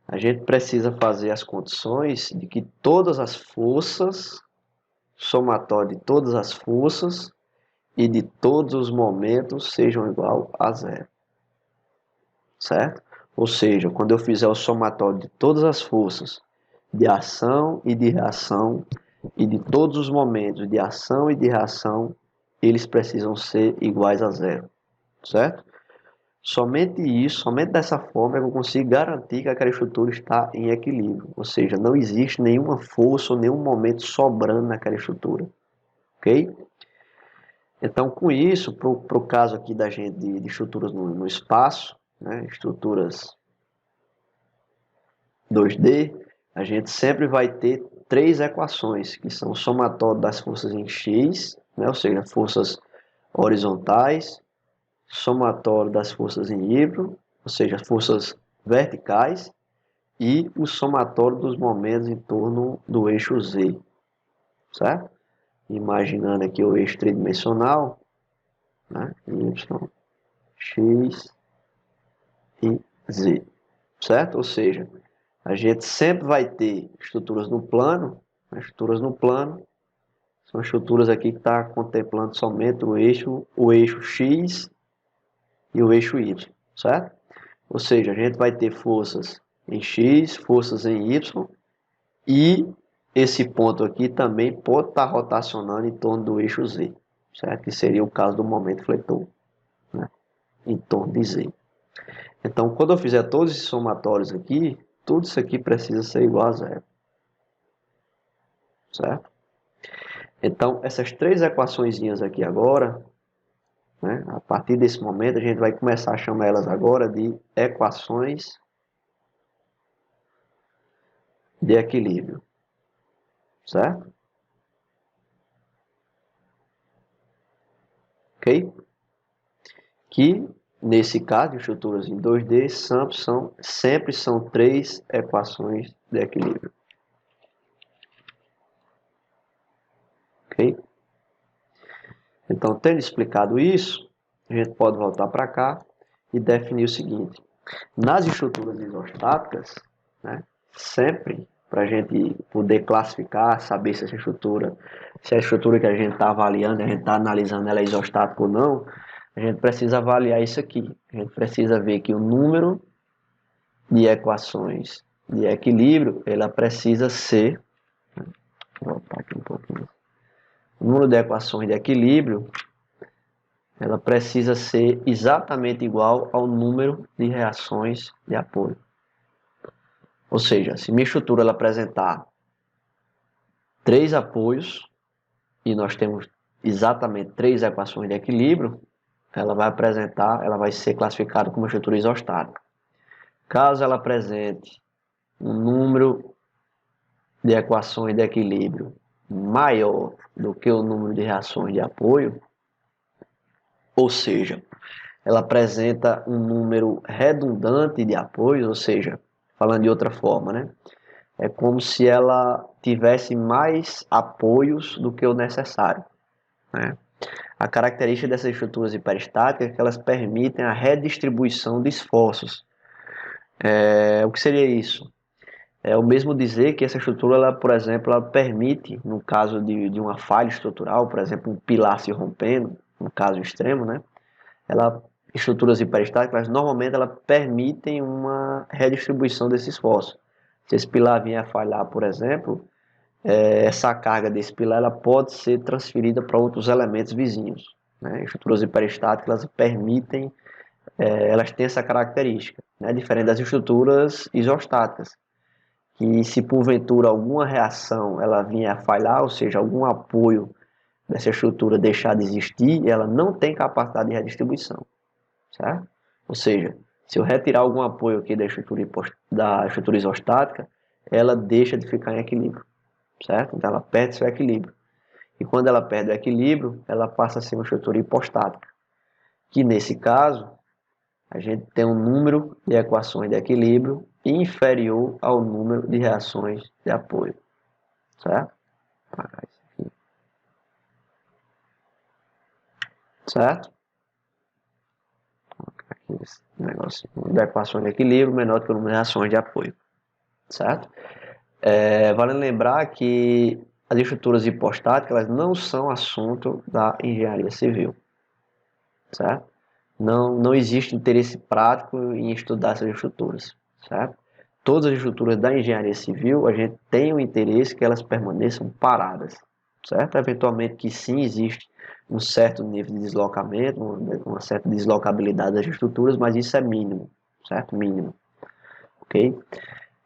a gente precisa fazer as condições de que todas as forças, somatório de todas as forças e de todos os momentos sejam igual a zero, certo? Ou seja, quando eu fizer o somatório de todas as forças de ação e de reação e de todos os momentos de ação e de reação, eles precisam ser iguais a zero, certo? Somente isso, somente dessa forma é que eu consigo garantir que aquela estrutura está em equilíbrio, ou seja, não existe nenhuma força ou nenhum momento sobrando naquela estrutura, ok? Então, com isso, para o caso aqui da gente de estruturas no espaço, né, estruturas 2D, a gente sempre vai ter três equações, que são o somatório das forças em x, né, ou seja, forças horizontais, somatório das forças em y, ou seja, forças verticais, e o somatório dos momentos em torno do eixo z, certo? Imaginando aqui o eixo tridimensional, né, y, X e Z, certo? Ou seja, a gente sempre vai ter estruturas no plano, né? Estruturas no plano são estruturas aqui que está contemplando somente o eixo X e o eixo Y, certo? Ou seja, a gente vai ter forças em X, forças em Y, e esse ponto aqui também pode estar rotacionando em torno do eixo Z, certo? Que seria o caso do momento fletor, né? Em torno de Z. Então, quando eu fizer todos esses somatórios aqui, tudo isso aqui precisa ser igual a zero, certo? Então, essas três equaçõezinhas aqui agora, né, a partir desse momento, a gente vai começar a chamar elas agora de equações de equilíbrio, certo? Ok? Que, nesse caso, de estruturas em 2D, sempre são três equações de equilíbrio. Ok? Então, tendo explicado isso, a gente pode voltar para cá e definir o seguinte. Nas estruturas isostáticas, né, sempre, para a gente poder classificar, saber se se a estrutura que a gente está avaliando, a gente está analisando, ela é isostática ou não, a gente precisa avaliar isso aqui. A gente precisa ver que o número de equações de equilíbrio, ela precisa ser, vou voltar aqui um pouquinho, o número de equações de equilíbrio, ela precisa ser exatamente igual ao número de reações de apoio. Ou seja, se minha estrutura ela apresentar três apoios e nós temos exatamente três equações de equilíbrio, ela vai ser classificada como estrutura isostática. Caso ela apresente um número de equações de equilíbrio maior do que o número de reações de apoio, ou seja, ela apresenta um número redundante de apoios, ou seja, falando de outra forma, né? É como se ela tivesse mais apoios do que o necessário, né? A característica dessas estruturas hiperestáticas é que elas permitem a redistribuição de esforços. O que seria isso? É o mesmo dizer que essa estrutura, ela, por exemplo, ela permite, no caso de uma falha estrutural, por exemplo, um pilar se rompendo, no caso extremo, né? Estruturas hiperestáticas, normalmente elas permitem uma redistribuição desse esforço. Se esse pilar vier a falhar, por exemplo, essa carga desse pilar ela pode ser transferida para outros elementos vizinhos, né? Estruturas hiperestáticas elas permitem, elas têm essa característica, né? Diferente das estruturas isostáticas, que se porventura alguma reação ela vier a falhar, ou seja, algum apoio dessa estrutura deixar de existir, ela não tem capacidade de redistribuição, certo? Ou seja, se eu retirar algum apoio aqui da estrutura isostática, ela deixa de ficar em equilíbrio, certo? Então ela perde seu equilíbrio. E quando ela perde o equilíbrio, ela passa a ser uma estrutura hipostática, que nesse caso, a gente tem um número de equações de equilíbrio inferior ao número de reações de apoio, certo? Certo? Aqui esse negócio de equações de equilíbrio menor do que o número de reações de apoio, certo? Vale lembrar que as estruturas hipostáticas elas não são assunto da engenharia civil, certo? Não existe interesse prático em estudar essas estruturas, certo? Todas as estruturas da engenharia civil, a gente tem o interesse que elas permaneçam paradas, certo? Eventualmente que sim existe um certo nível de deslocamento, uma certa deslocabilidade das estruturas, mas isso é mínimo, certo? Mínimo, ok?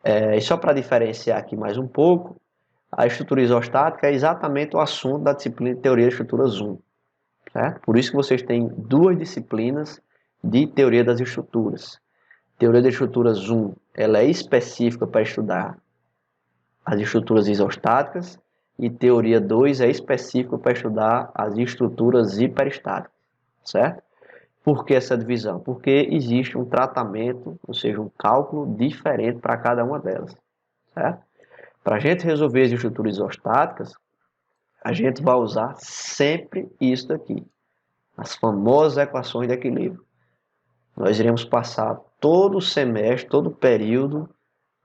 E só para diferenciar aqui mais um pouco, a estrutura isostática é exatamente o assunto da disciplina de Teoria de Estruturas 1. Certo? Por isso que vocês têm duas disciplinas de Teoria das Estruturas. Teoria das Estruturas 1 ela é específica para estudar as estruturas isostáticas e Teoria 2 é específica para estudar as estruturas hiperestáticas. Certo? Por que essa divisão? Porque existe um tratamento, ou seja, um cálculo diferente para cada uma delas. Certo? Para a gente resolver as estruturas isostáticas, a gente vai usar sempre isso daqui, as famosas equações de equilíbrio. Nós iremos passar todo o semestre, todo o período,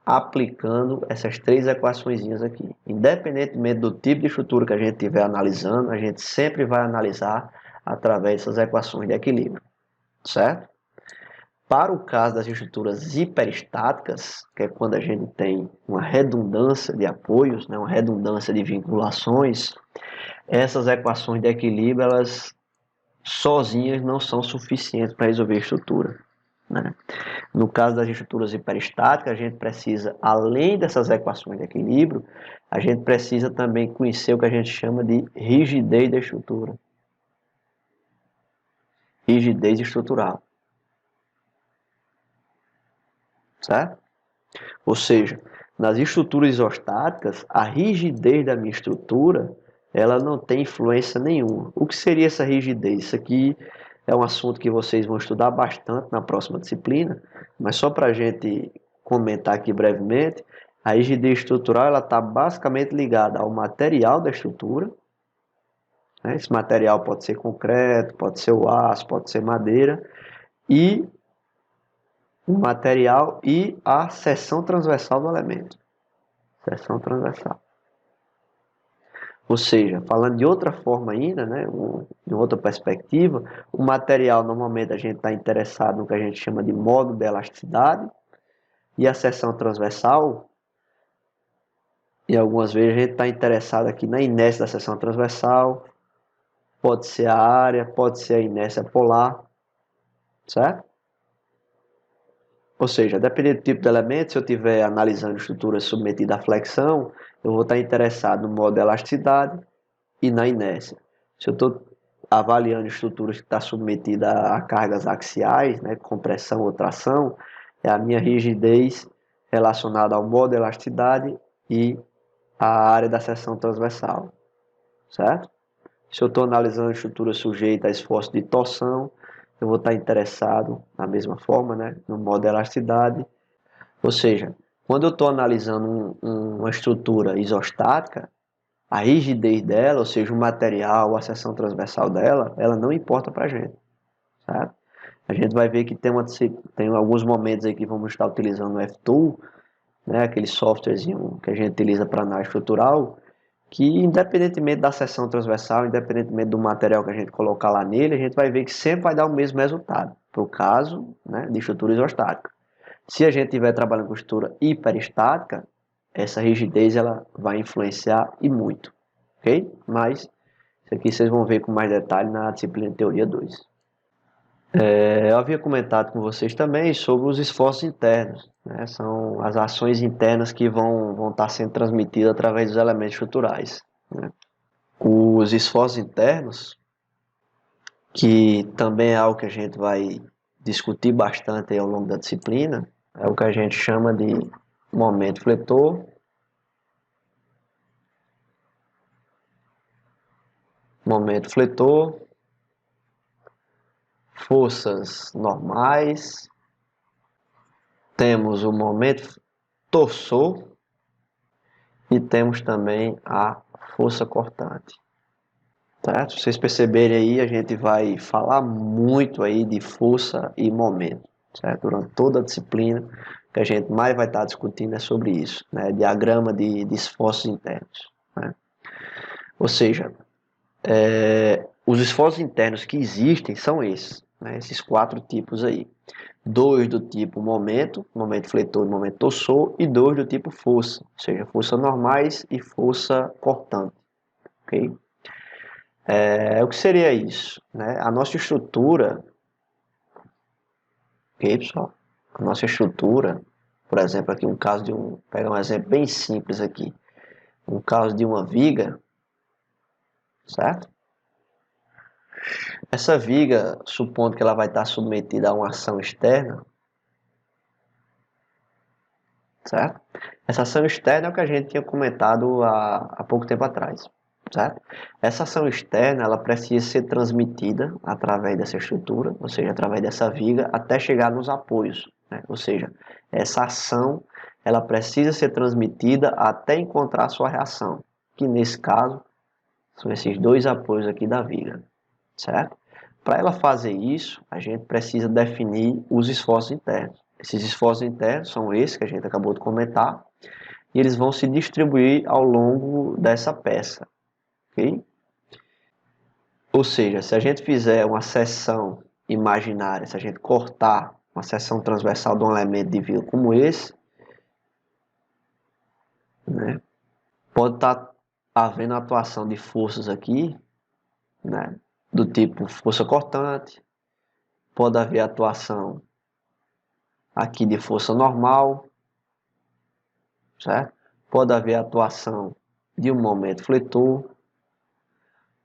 aplicando essas três equaçõezinhas aqui. Independentemente do tipo de estrutura que a gente estiver analisando, a gente sempre vai analisar através dessas equações de equilíbrio, certo? Para o caso das estruturas hiperestáticas, que é quando a gente tem uma redundância de apoios, né, uma redundância de vinculações, essas equações de equilíbrio, elas sozinhas não são suficientes para resolver a estrutura, né? No caso das estruturas hiperestáticas, a gente precisa, além dessas equações de equilíbrio, a gente precisa também conhecer o que a gente chama de rigidez da estrutura. Rigidez estrutural. Certo? Ou seja, nas estruturas isostáticas, a rigidez da minha estrutura, ela não tem influência nenhuma. O que seria essa rigidez? Isso aqui é um assunto que vocês vão estudar bastante na próxima disciplina, mas só para a gente comentar aqui brevemente, a rigidez estrutural está basicamente ligada ao material da estrutura, né? Esse material pode ser concreto, pode ser o aço, pode ser madeira, e o material e a seção transversal do elemento. Seção transversal. Ou seja, falando de outra forma ainda, né, de outra perspectiva, o material, normalmente a gente está interessado no que a gente chama de módulo de elasticidade, e a seção transversal, e algumas vezes a gente está interessado aqui na inércia da seção transversal, pode ser a área, pode ser a inércia polar, certo? Ou seja, dependendo do tipo de elemento, se eu estiver analisando estruturas submetidas à flexão, eu vou estar interessado no modo de elasticidade e na inércia. Se eu estou avaliando estruturas que estão submetidas a cargas axiais, né, compressão ou tração, é a minha rigidez relacionada ao modo de elasticidade e a área da seção transversal, certo? Se eu estou analisando estrutura sujeita a esforço de torção, eu vou estar interessado, da mesma forma, né, no modo de elasticidade. Ou seja, quando eu estou analisando uma estrutura isostática, a rigidez dela, ou seja, o material, a seção transversal dela, ela não importa para a gente, certo? A gente vai ver que tem alguns momentos aí que vamos estar utilizando o F-Tool, né, aquele softwarezinho que a gente utiliza para análise estrutural, que independentemente da seção transversal, independentemente do material que a gente colocar lá nele, a gente vai ver que sempre vai dar o mesmo resultado, para o caso, né, de estrutura isostática. Se a gente estiver trabalhando com estrutura hiperestática, essa rigidez ela vai influenciar e muito, ok? Mas isso aqui vocês vão ver com mais detalhe na disciplina de Teoria 2. Eu havia comentado com vocês também sobre os esforços internos, né? São as ações internas que vão estar sendo transmitidas através dos elementos estruturais, né? Os esforços internos, que também é algo que a gente vai discutir bastante ao longo da disciplina, é o que a gente chama de momento fletor, momento fletor, forças normais, temos o momento torsor e temos também a força cortante. Certo? Se vocês perceberem aí, a gente vai falar muito aí de força e momento, certo? Durante toda a disciplina, o que a gente mais vai estar discutindo é sobre isso, né? Diagrama de esforços internos, né? Ou seja, os esforços internos que existem são esses, né? Esses quatro tipos aí. Dois do tipo momento fletor e momento torsor, e dois do tipo força, ou seja, força normais e força cortante, ok? O que seria isso, né? A nossa estrutura, ok, pessoal? A nossa estrutura, por exemplo, aqui um caso pega um exemplo bem simples aqui, um caso de uma viga, certo? Essa viga, supondo que ela vai estar submetida a uma ação externa, certo? Essa ação externa é o que a gente tinha comentado há pouco tempo atrás, certo? Essa ação externa, ela precisa ser transmitida através dessa estrutura, ou seja, através dessa viga, até chegar nos apoios, né? Ou seja, essa ação, ela precisa ser transmitida até encontrar a sua reação, que nesse caso, são esses dois apoios aqui da viga, certo? Para ela fazer isso, a gente precisa definir os esforços internos. Esses esforços internos são esses que a gente acabou de comentar, e eles vão se distribuir ao longo dessa peça, ok? Ou seja, se a gente fizer uma seção imaginária, se a gente cortar uma seção transversal de um elemento de vila como esse, né, pode estar havendo atuação de forças aqui, né, do tipo força cortante, pode haver atuação aqui de força normal, certo? Pode haver atuação de um momento fletor,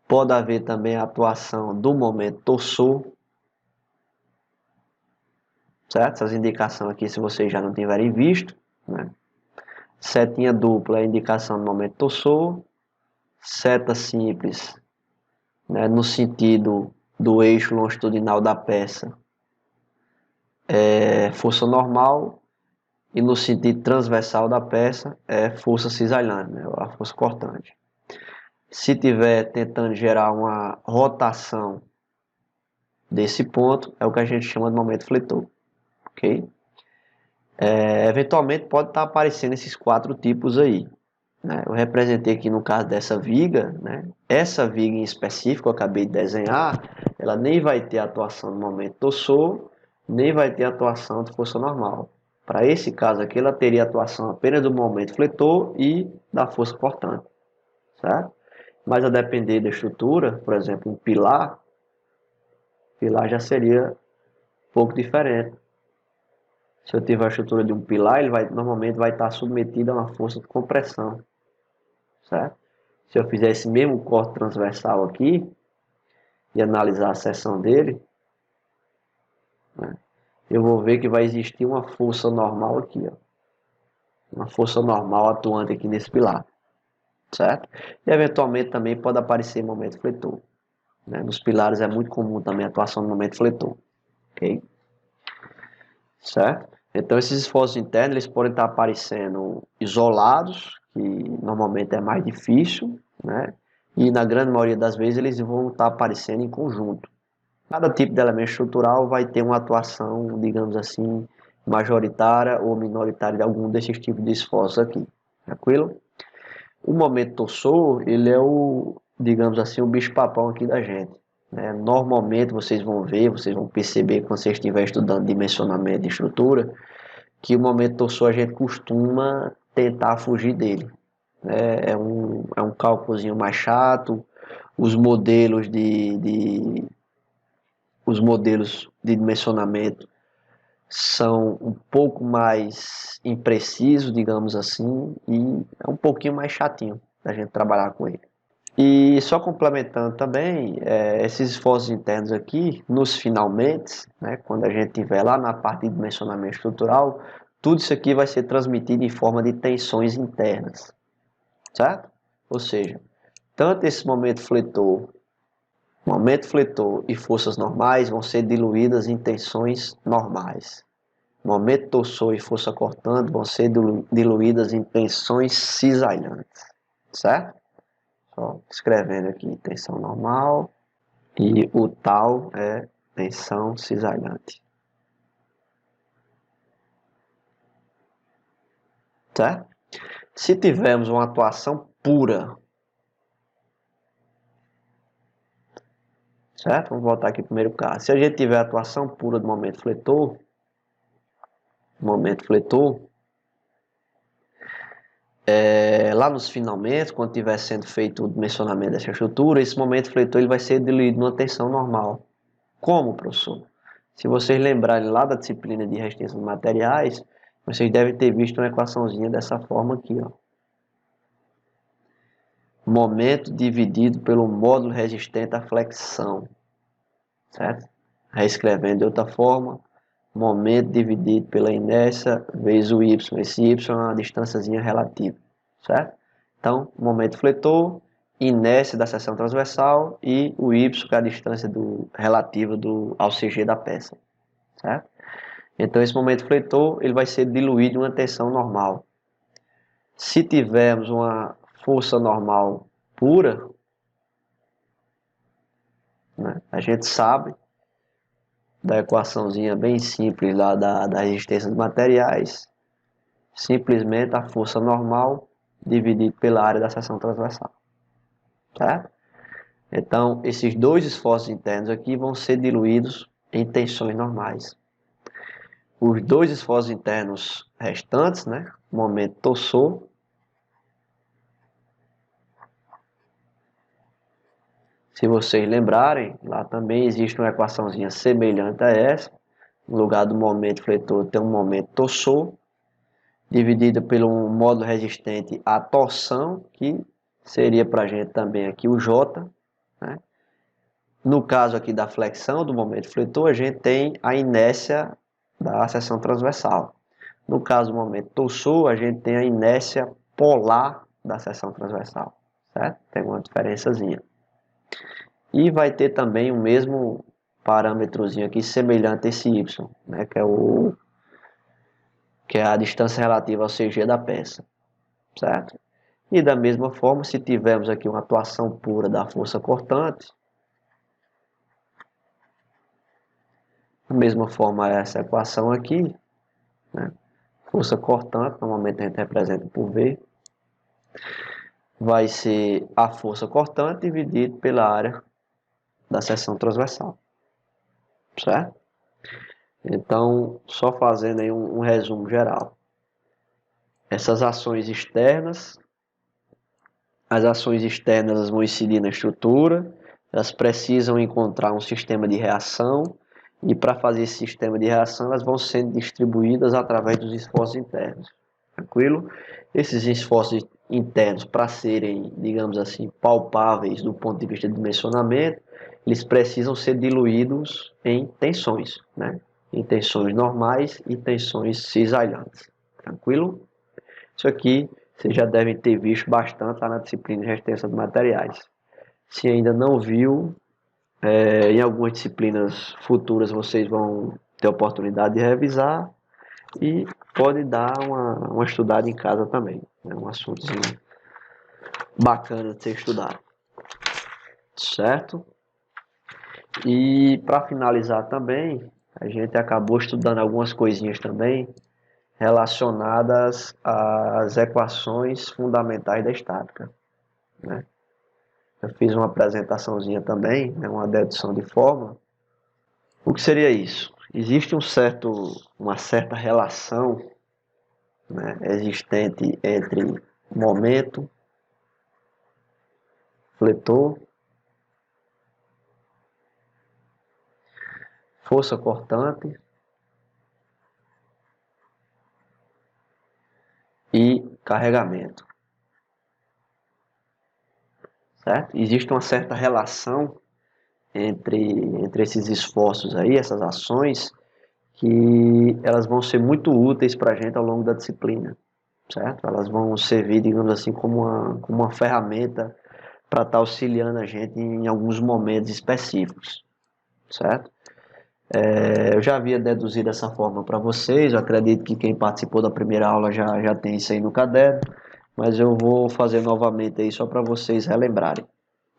pode haver também a atuação do momento torsor, certo? Essas indicações aqui, se vocês já não tiverem visto, né? Setinha dupla é a indicação do momento torsor, seta simples, né, no sentido do eixo longitudinal da peça, é força normal, e no sentido transversal da peça é força cisalhante, né, a força cortante. Se tiver tentando gerar uma rotação desse ponto, é o que a gente chama de momento fletor, ok? Eventualmente pode estar aparecendo esses quatro tipos aí, né? Eu representei aqui no caso dessa viga, né? Essa viga em específico eu acabei de desenhar, ela nem vai ter atuação no momento torsor, nem vai ter atuação de força normal. Para esse caso aqui, ela teria atuação apenas do momento fletor e da força cortante, certo? Mas a depender da estrutura, por exemplo, um pilar já seria um pouco diferente. Se eu tiver a estrutura de um pilar, ele normalmente vai estar submetido a uma força de compressão, certo? Se eu fizer esse mesmo corte transversal aqui e analisar a seção dele, né, eu vou ver que vai existir uma força normal aqui, ó, uma força normal atuante aqui nesse pilar, certo? E eventualmente também pode aparecer momento fletor, né? Nos pilares é muito comum também a atuação do momento fletor, ok? Certo? Então esses esforços internos eles podem estar aparecendo isolados, que normalmente é mais difícil, né? E na grande maioria das vezes eles vão estar aparecendo em conjunto. Cada tipo de elemento estrutural vai ter uma atuação, digamos assim, majoritária ou minoritária de algum desses tipos de esforços aqui. Tranquilo? O momento torsor, ele é o, digamos assim, o bicho-papão aqui da gente, né? Normalmente vocês vão ver, vocês vão perceber quando vocês estiverem estudando dimensionamento de estrutura, que o momento torsor a gente costuma tentar fugir dele, né? É um cálculozinho mais chato, os modelos os modelos de dimensionamento são um pouco mais imprecisos, digamos assim, e é um pouquinho mais chatinho da gente trabalhar com ele. E só complementando também, esses esforços internos aqui, nos finalmente, né, quando a gente estiver lá na parte de dimensionamento estrutural, tudo isso aqui vai ser transmitido em forma de tensões internas, certo? Ou seja, tanto esse momento fletor e forças normais vão ser diluídas em tensões normais. Momento torsor e força cortante vão ser diluídas em tensões cisalhantes, certo? Só escrevendo aqui tensão normal e o tal é tensão cisalhante, certo? Se tivermos uma atuação pura, certo? Vamos voltar aqui ao primeiro caso. Se a gente tiver a atuação pura do momento fletor, lá nos finalmente, quando estiver sendo feito o dimensionamento dessa estrutura, esse momento fletor ele vai ser diluído numa tensão normal. Como, professor? Se vocês lembrarem lá da disciplina de resistência dos materiais, vocês devem ter visto uma equaçãozinha dessa forma aqui, ó. Momento dividido pelo módulo resistente à flexão, certo? Reescrevendo de outra forma, momento dividido pela inércia vezes o y. Esse y é uma distânciazinha relativa, certo? Então, momento fletor, inércia da seção transversal e o y, que é a distância relativa ao CG da peça, certo? Então, esse momento fletor ele vai ser diluído em uma tensão normal. Se tivermos uma força normal pura, né? A gente sabe da equaçãozinha bem simples lá da resistência dos materiais, simplesmente a força normal dividido pela área da seção transversal, certo? Então, esses dois esforços internos aqui vão ser diluídos em tensões normais. Os dois esforços internos restantes, né, momento torsor, se vocês lembrarem, lá também existe uma equaçãozinha semelhante a essa. No lugar do momento fletor tem um momento torsor, dividido pelo módulo resistente à torção, que seria para a gente também aqui o J, né? No caso aqui da flexão do momento fletor, a gente tem a inércia da seção transversal. No caso do momento torsor, a gente tem a inércia polar da seção transversal, certo? Tem uma diferençazinha. E vai ter também o mesmo parâmetrozinho aqui semelhante a esse y, né, que é a distância relativa ao CG da peça, certo? E da mesma forma, se tivermos aqui uma atuação pura da força cortante, da mesma forma essa equação aqui, né, força cortante, normalmente a gente representa por V, vai ser a força cortante dividido pela área da seção transversal, certo? Então, só fazendo aí um resumo geral. Essas ações externas, as ações externas vão incidir na estrutura, elas precisam encontrar um sistema de reação, e para fazer esse sistema de reação, elas vão sendo distribuídas através dos esforços internos. Tranquilo? Esses esforços internos, para serem, digamos assim, palpáveis do ponto de vista de dimensionamento, eles precisam ser diluídos em tensões, né? Em tensões normais e tensões cisalhantes. Tranquilo? Isso aqui vocês já devem ter visto bastante lá na disciplina de resistência de materiais. Se ainda não viu, em algumas disciplinas futuras vocês vão ter oportunidade de revisar e pode dar uma estudada em casa também. É um assuntozinho bacana de ser estudado. Certo? E para finalizar também, a gente acabou estudando algumas coisinhas também relacionadas às equações fundamentais da estática, né? Eu fiz uma apresentaçãozinha também, né, uma dedução de fórmula. O que seria isso? Existe uma certa relação, né, existente entre momento, fletor, força cortante e carregamento, certo? Existe uma certa relação entre esses esforços aí, essas ações, que elas vão ser muito úteis para a gente ao longo da disciplina, certo? Elas vão servir, digamos assim, como uma ferramenta para estar auxiliando a gente em alguns momentos específicos, certo? Eu já havia deduzido dessa forma para vocês, eu acredito que quem participou da primeira aula já tem isso aí no caderno, mas eu vou fazer novamente aí só para vocês relembrarem,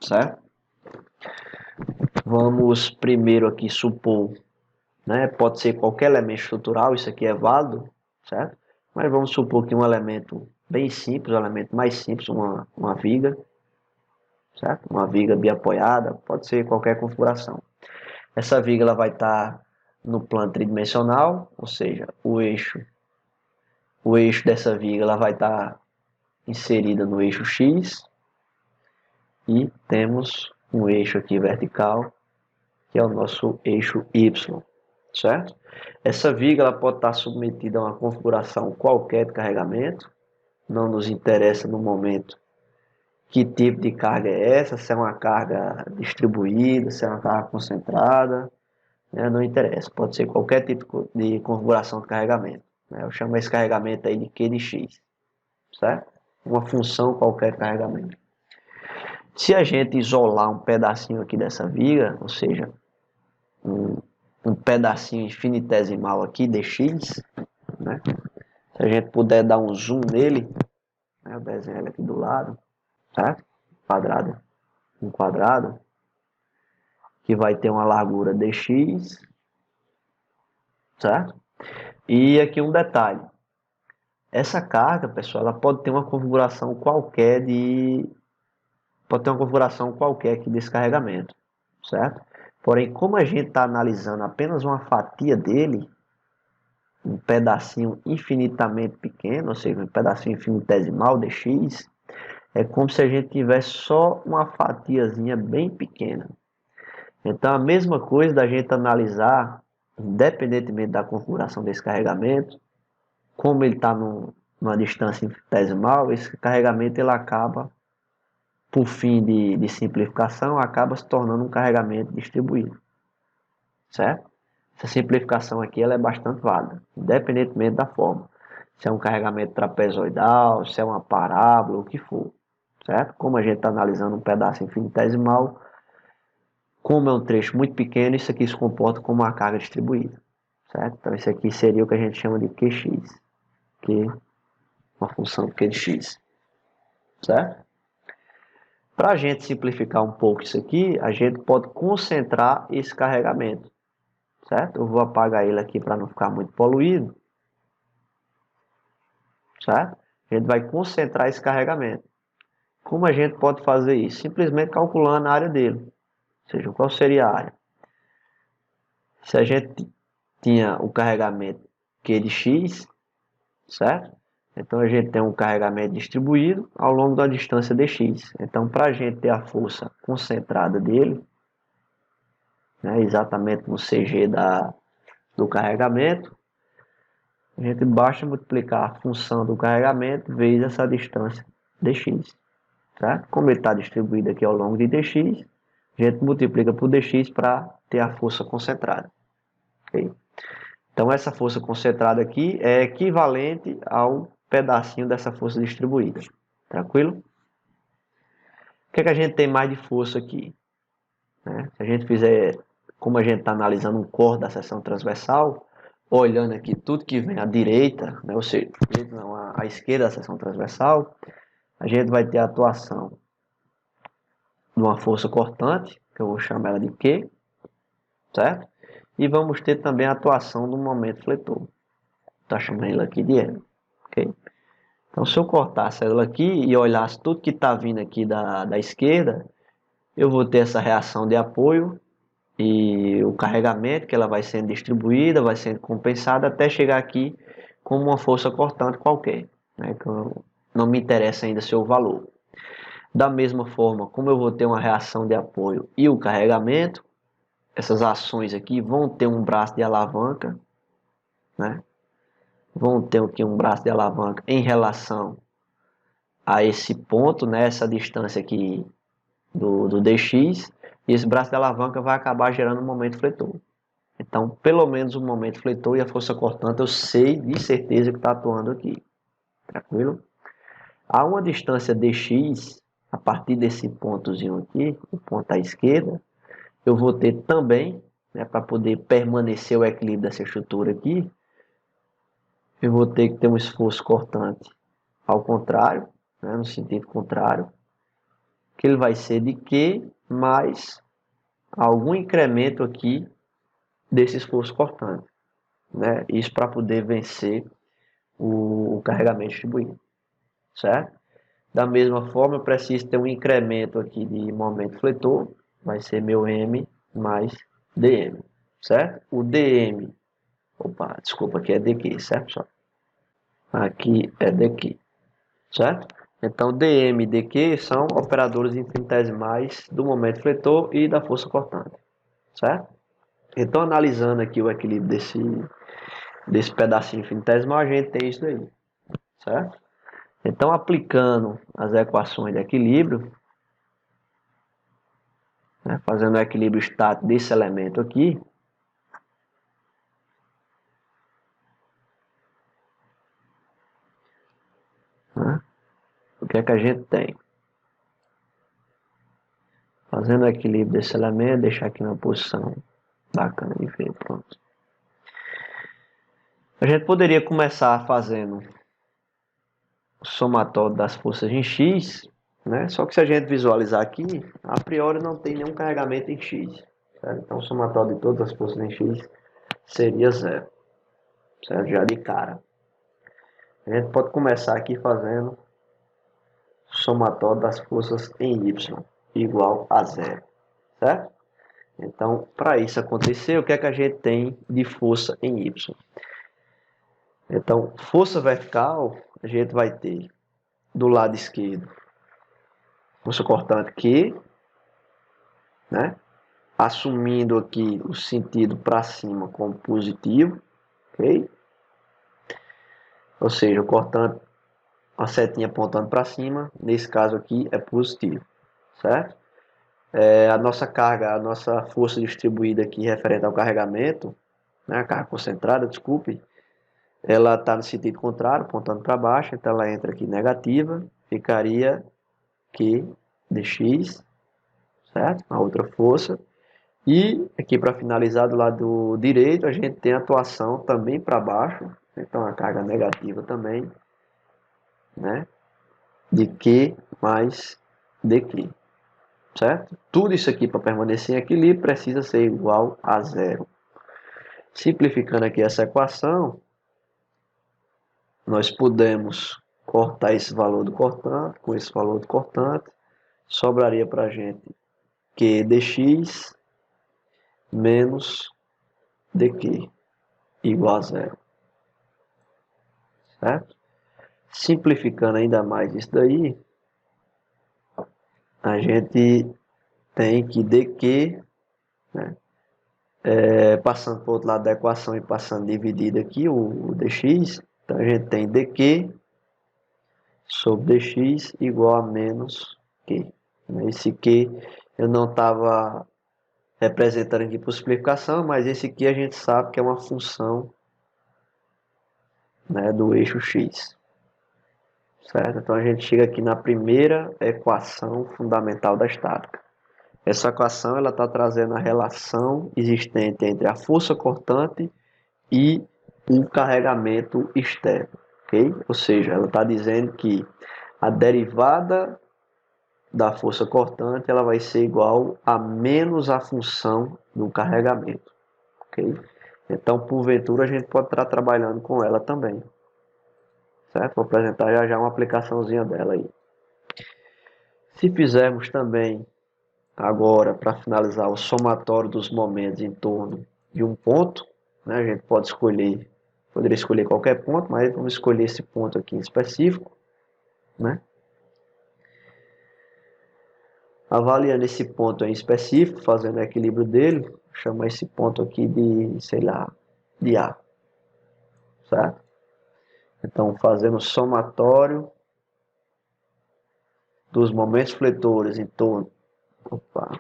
certo? Vamos primeiro aqui supor, né? Pode ser qualquer elemento estrutural, isso aqui é válido, certo? Mas vamos supor que um elemento bem simples, um elemento mais simples, uma viga, certo? Uma viga biapoiada, pode ser qualquer configuração. Essa viga ela vai estar no plano tridimensional, ou seja, o eixo dessa viga ela vai estar inserida no eixo X e temos um eixo aqui vertical, que é o nosso eixo Y, certo? Essa viga ela pode estar submetida a uma configuração qualquer de carregamento, não nos interessa no momento que tipo de carga é essa, se é uma carga distribuída, se é uma carga concentrada, né? Não interessa, pode ser qualquer tipo de configuração de carregamento, né? Eu chamo esse carregamento aí de Q de X, certo? Uma função qualquer de carregamento. Se a gente isolar um pedacinho aqui dessa viga, ou seja, um pedacinho infinitesimal aqui, dx, né? Se a gente puder dar um zoom nele, né? Eu desenho ele aqui do lado, certo? Quadrado, um quadrado. que vai ter uma largura dx, certo? E aqui um detalhe, essa carga, pessoal, ela pode ter uma configuração qualquer aqui desse carregamento, certo? Porém, como a gente está analisando apenas uma fatia dele, um pedacinho infinitamente pequeno, ou seja, um pedacinho infinitesimal dx, é como se a gente tivesse só uma fatiazinha bem pequena. Então, a mesma coisa da gente analisar, independentemente da configuração desse carregamento, como ele está numa distância infinitesimal, esse carregamento ele acaba, por fim de simplificação, acaba se tornando um carregamento distribuído, certo? Essa simplificação aqui ela é bastante válida, independentemente da forma. Se é um carregamento trapezoidal, se é uma parábola, o que for, certo? Como a gente está analisando um pedaço infinitesimal, como é um trecho muito pequeno, isso aqui se comporta como uma carga distribuída, certo? Então, isso aqui seria o que a gente chama de QX, que é uma função Q de x, certo? Para a gente simplificar um pouco isso aqui, a gente pode concentrar esse carregamento, certo? Eu vou apagar ele aqui para não ficar muito poluído, certo? A gente vai concentrar esse carregamento. Como a gente pode fazer isso? Simplesmente calculando a área dele, ou seja, qual seria a área. Se a gente tinha o carregamento Q de x, certo? Então a gente tem um carregamento distribuído ao longo da distância dx. Então, para a gente ter a força concentrada dele, né, exatamente no CG do carregamento, a gente basta multiplicar a função do carregamento vezes essa distância dx. Certo? Como ele está distribuído aqui ao longo de dx, a gente multiplica por dx para ter a força concentrada. Okay? Então, essa força concentrada aqui é equivalente ao pedacinho dessa força distribuída. Tranquilo? O que é que a gente tem mais de força aqui? Né? Se a gente fizer, como a gente está analisando um corte da seção transversal, olhando aqui tudo que vem à direita, né? Ou seja, não, à esquerda da seção transversal, a gente vai ter a atuação de uma força cortante, que eu vou chamar ela de Q, certo? E vamos ter também a atuação do momento fletor. Está chamando ele aqui de M. Ok? Então, se eu cortar a célula aqui e olhasse tudo que está vindo aqui da esquerda, eu vou ter essa reação de apoio e o carregamento, que ela vai sendo distribuída, vai sendo compensada até chegar aqui como uma força cortante qualquer, né? Que não me interessa ainda seu valor. Da mesma forma, como eu vou ter uma reação de apoio e o carregamento, essas ações aqui vão ter um braço de alavanca, né? Vão ter aqui um braço de alavanca em relação a esse ponto, né? Essa distância aqui do dx, e esse braço de alavanca vai acabar gerando um momento fletor. Então, pelo menos o momento fletor e a força cortante eu sei de certeza que está atuando aqui. Tranquilo? A uma distância dx, a partir desse pontozinho aqui, o ponto à esquerda, eu vou ter também, né, para poder permanecer o equilíbrio dessa estrutura aqui, eu vou ter que ter um esforço cortante ao contrário, né, no sentido contrário, que ele vai ser de Q mais algum incremento aqui desse esforço cortante, né? Isso para poder vencer o carregamento distribuído, certo? Da mesma forma, eu preciso ter um incremento aqui de momento fletor, vai ser meu M mais dm, certo? O dm, opa, desculpa, aqui é dq, certo, pessoal? Aqui é dq, certo? Então, dm e dq são operadores infinitesimais do momento fletor e da força cortante, certo? Então, analisando aqui o equilíbrio desse pedacinho infinitesimal, a gente tem isso daí, certo? Então, aplicando as equações de equilíbrio, né, fazendo o equilíbrio estático desse elemento aqui, né, o que é que a gente tem? Fazendo o equilíbrio desse elemento, deixar aqui na posição bacana de ver, pronto. A gente poderia começar fazendo o somatório das forças em X, né? Só que se a gente visualizar aqui, a priori não tem nenhum carregamento em X, certo? Então, o somatório de todas as forças em x seria zero, certo? Já de cara. A gente pode começar aqui fazendo somatório das forças em y igual a zero, certo? Então, para isso acontecer, o que é que a gente tem de força em y? Então, força vertical, a gente vai ter do lado esquerdo força cortante Q, né? Assumindo aqui o sentido para cima como positivo, ok? Ou seja, o cortante, a setinha apontando para cima, nesse caso aqui é positivo, certo? A nossa carga, a nossa força distribuída aqui referente ao carregamento, né, a carga concentrada, desculpe, ela está no sentido contrário, apontando para baixo, então ela entra aqui negativa, ficaria Q dx, certo? A outra força. E aqui para finalizar do lado direito, a gente tem a atuação também para baixo, então a carga negativa também, né? De Q mais dQ, certo? Tudo isso aqui para permanecer em equilíbrio precisa ser igual a zero. Simplificando aqui essa equação, nós podemos cortar esse valor do cortante com esse valor do cortante, sobraria para a gente Q dx menos dq igual a zero, certo? Simplificando ainda mais isso daí, a gente tem que dq, né, passando para o outro lado da equação e passando dividido aqui o dx, então a gente tem dq sobre dx igual a menos q. Esse q eu não estava representando aqui por simplificação, mas esse aqui a gente sabe que é uma função, né, do eixo x, certo? Então a gente chega aqui na primeira equação fundamental da estática. Essa equação ela está trazendo a relação existente entre a força cortante e o carregamento externo, ok? Ou seja, ela está dizendo que a derivada da força cortante ela vai ser igual a menos a função do carregamento, ok? Então, porventura, a gente pode estar trabalhando com ela também, certo? Vou apresentar já já uma aplicaçãozinha dela aí. Se fizermos também agora, para finalizar, o somatório dos momentos em torno de um ponto, né? A gente pode escolher, poderia escolher qualquer ponto, mas vamos escolher esse ponto aqui em específico, né? Avaliando esse ponto em específico, fazendo o equilíbrio dele, chama esse ponto aqui de, sei lá, de A, certo? Então, fazendo o somatório dos momentos fletores em torno, opa,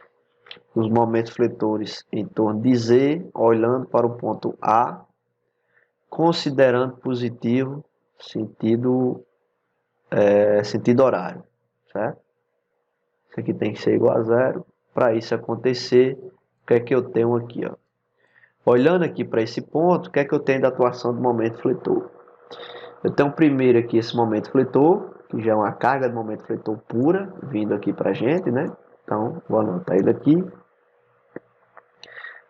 os momentos fletores em torno de Z, olhando para o ponto A, considerando positivo sentido horário, certo? Isso aqui tem que ser igual a zero. Para isso acontecer, o que é que eu tenho aqui? Ó? Olhando aqui para esse ponto, o que é que eu tenho da atuação do momento fletor? Eu tenho primeiro aqui esse momento fletor, que já é uma carga de momento fletor pura, vindo aqui para a gente, né? Então, vou anotar ele aqui.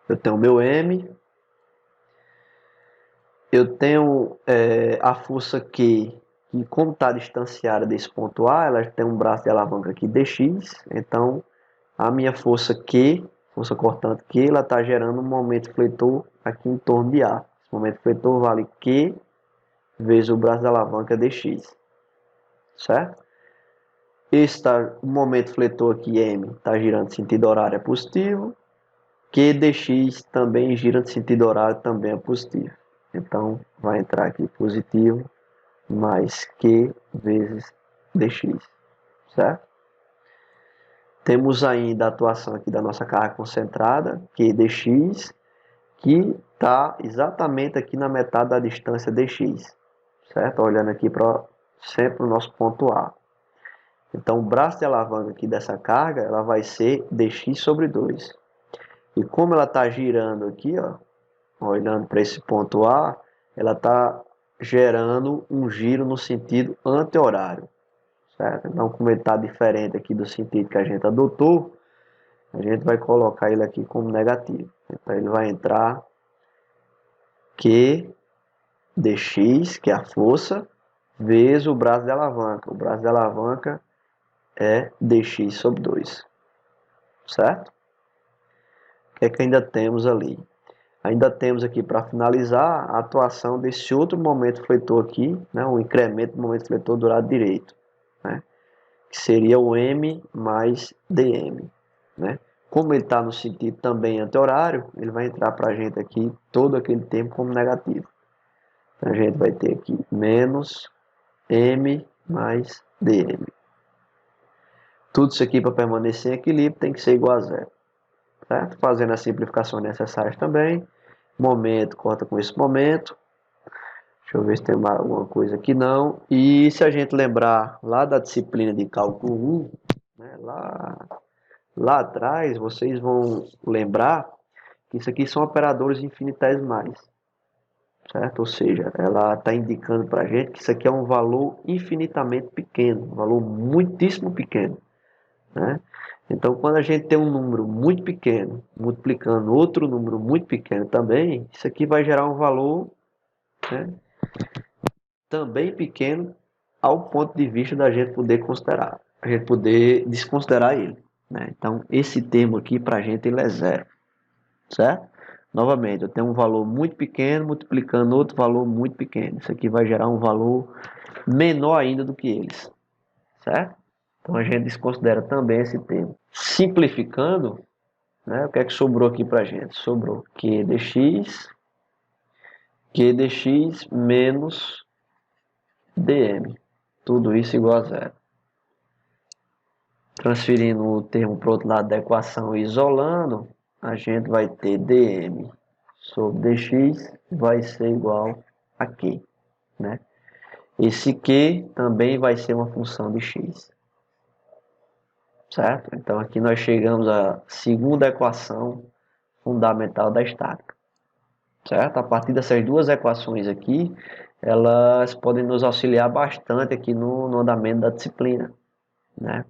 Eu tenho o meu M. Eu tenho a força Q, que como está distanciada desse ponto A, ela tem um braço de alavanca aqui dx. Então, a minha força Q, força cortante Q, ela está gerando um momento fletor aqui em torno de A. Esse momento fletor vale Q vezes o braço de alavanca dx. Certo? O momento fletor aqui, M, está girando em sentido horário, é positivo. Q dx também gira em sentido horário, também é positivo. Então, vai entrar aqui positivo mais Q vezes dx, certo? Temos ainda a atuação aqui da nossa carga concentrada, Q dx, que está exatamente aqui na metade da distância dx, certo? Olhando aqui para sempre o nosso ponto A. Então, o braço de alavanca aqui dessa carga, ela vai ser dx sobre 2. E como ela está girando aqui, ó, olhando para esse ponto A, ela está gerando um giro no sentido anti-horário, certo? Então, como ele está diferente aqui do sentido que a gente adotou, a gente vai colocar ele aqui como negativo. Então ele vai entrar Q dx, que é a força, vezes o braço de alavanca. O braço de alavanca é dx sobre 2, certo? O que é que ainda temos ali? Ainda temos aqui, para finalizar, a atuação desse outro momento fletor aqui, né, o incremento do momento fletor do lado direito, né, que seria o M mais dm. Né? Como ele está no sentido também anti-horário, ele vai entrar para a gente aqui todo aquele tempo como negativo. Então, a gente vai ter aqui menos M mais dm. Tudo isso aqui para permanecer em equilíbrio tem que ser igual a zero. Certo? Fazendo as simplificações necessárias também. Momento corta com esse momento. Deixa eu ver se tem alguma coisa aqui não. E se a gente lembrar lá da disciplina de cálculo 1, né, lá atrás, vocês vão lembrar que isso aqui são operadores infinitesimais. Certo? Ou seja, ela está indicando para a gente que isso aqui é um valor infinitamente pequeno, um valor muitíssimo pequeno. Né? Então, quando a gente tem um número muito pequeno multiplicando outro número muito pequeno também, isso aqui vai gerar um valor, né, também pequeno ao ponto de vista da gente poder considerar, a gente poder desconsiderar ele. Né? Então, esse termo aqui para a gente ele é zero, certo? Novamente, eu tenho um valor muito pequeno multiplicando outro valor muito pequeno. Isso aqui vai gerar um valor menor ainda do que eles, certo? Então a gente desconsidera também esse termo. Simplificando, né, o que é que sobrou aqui para a gente? Sobrou Q dx menos dm. Tudo isso igual a zero. Transferindo o termo para o outro lado da equação e isolando, a gente vai ter dm sobre dx vai ser igual a Q. Né? Esse Q também vai ser uma função de x. Certo? Então aqui nós chegamos à segunda equação fundamental da estática. Certo? A partir dessas duas equações aqui, elas podem nos auxiliar bastante aqui no andamento da disciplina. Né?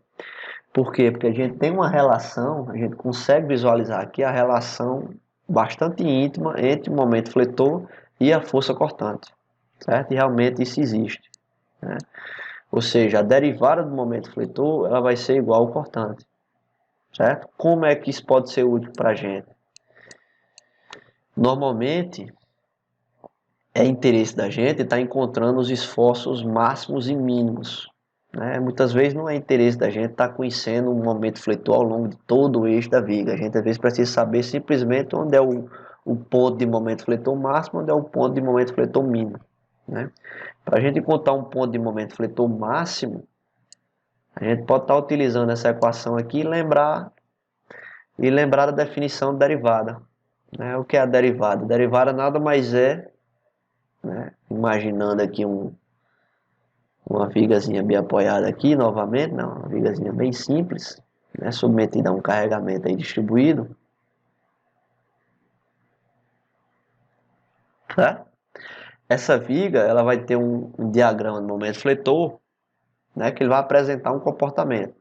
Por quê? Porque a gente tem uma relação, a gente consegue visualizar aqui a relação bastante íntima entre o momento fletor e a força cortante. Certo? E realmente isso existe. Né? Ou seja, a derivada do momento fletor ela vai ser igual ao cortante. Certo? Como é que isso pode ser útil para a gente? Normalmente, é interesse da gente estar encontrando os esforços máximos e mínimos. Né? Muitas vezes não é interesse da gente estar conhecendo um momento fletor ao longo de todo o eixo da viga. A gente às vezes precisa saber simplesmente onde é o ponto de momento fletor máximo, onde é o ponto de momento fletor mínimo. Né? Para a gente encontrar um ponto de momento fletor máximo, a gente pode estar utilizando essa equação aqui e lembrar da definição de derivada. Né? O que é a derivada? A derivada nada mais é, né, imaginando aqui uma vigazinha bem apoiada aqui novamente, não, uma vigazinha bem simples, né, submetida a um carregamento aí distribuído, tá? Essa viga ela vai ter um diagrama de momento fletor, né, que ele vai apresentar um comportamento.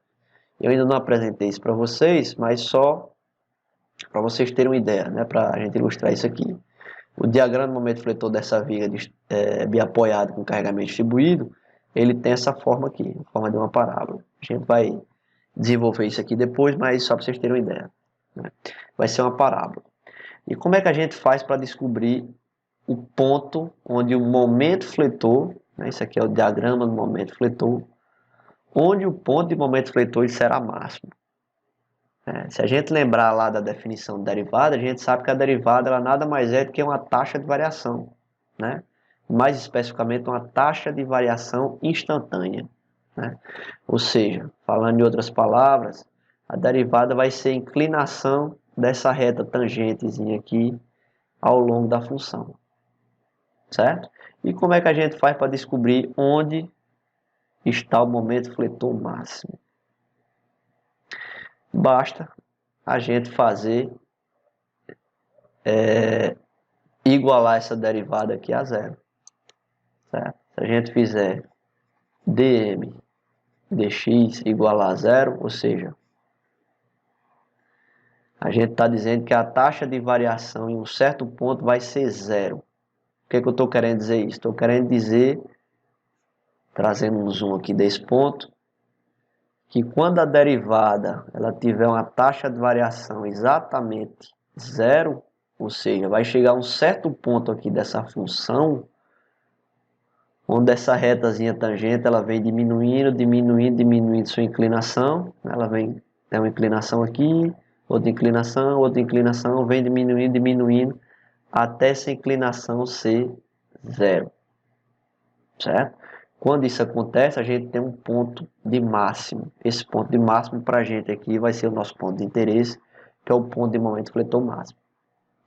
Eu ainda não apresentei isso para vocês, mas só para vocês terem uma ideia, né, para a gente ilustrar isso aqui. O diagrama de momento fletor dessa viga biapoiada com carregamento distribuído, ele tem essa forma aqui, a forma de uma parábola. A gente vai desenvolver isso aqui depois, mas só para vocês terem uma ideia. Né? Vai ser uma parábola. E como é que a gente faz para descobrir o ponto onde o momento fletor, né, isso aqui é o diagrama do momento fletor, onde o ponto de momento fletor será máximo. Se a gente lembrar lá da definição de derivada, a gente sabe que a derivada ela nada mais é do que uma taxa de variação, né? Mais especificamente uma taxa de variação instantânea. Né? Ou seja, falando em outras palavras, a derivada vai ser a inclinação dessa reta tangentezinha aqui ao longo da função. Certo? E como é que a gente faz para descobrir onde está o momento fletor máximo? Basta a gente fazer igualar essa derivada aqui a zero. Certo? Se a gente fizer dm dx igual a zero, ou seja, A gente está dizendo que a taxa de variação em um certo ponto vai ser zero. O que é que eu estou querendo dizer isso? Estou querendo dizer, trazendo um zoom aqui desse ponto, que quando a derivada ela tiver uma taxa de variação exatamente zero, ou seja, vai chegar a um certo ponto aqui dessa função, onde essa retazinha tangente ela vem diminuindo, diminuindo, diminuindo sua inclinação, ela vem, tem uma inclinação aqui, outra inclinação, vem diminuindo, diminuindo, até essa inclinação ser zero, certo? Quando isso acontece, a gente tem um ponto de máximo. Esse ponto de máximo para a gente aqui vai ser o nosso ponto de interesse, que é o ponto de momento fletor máximo,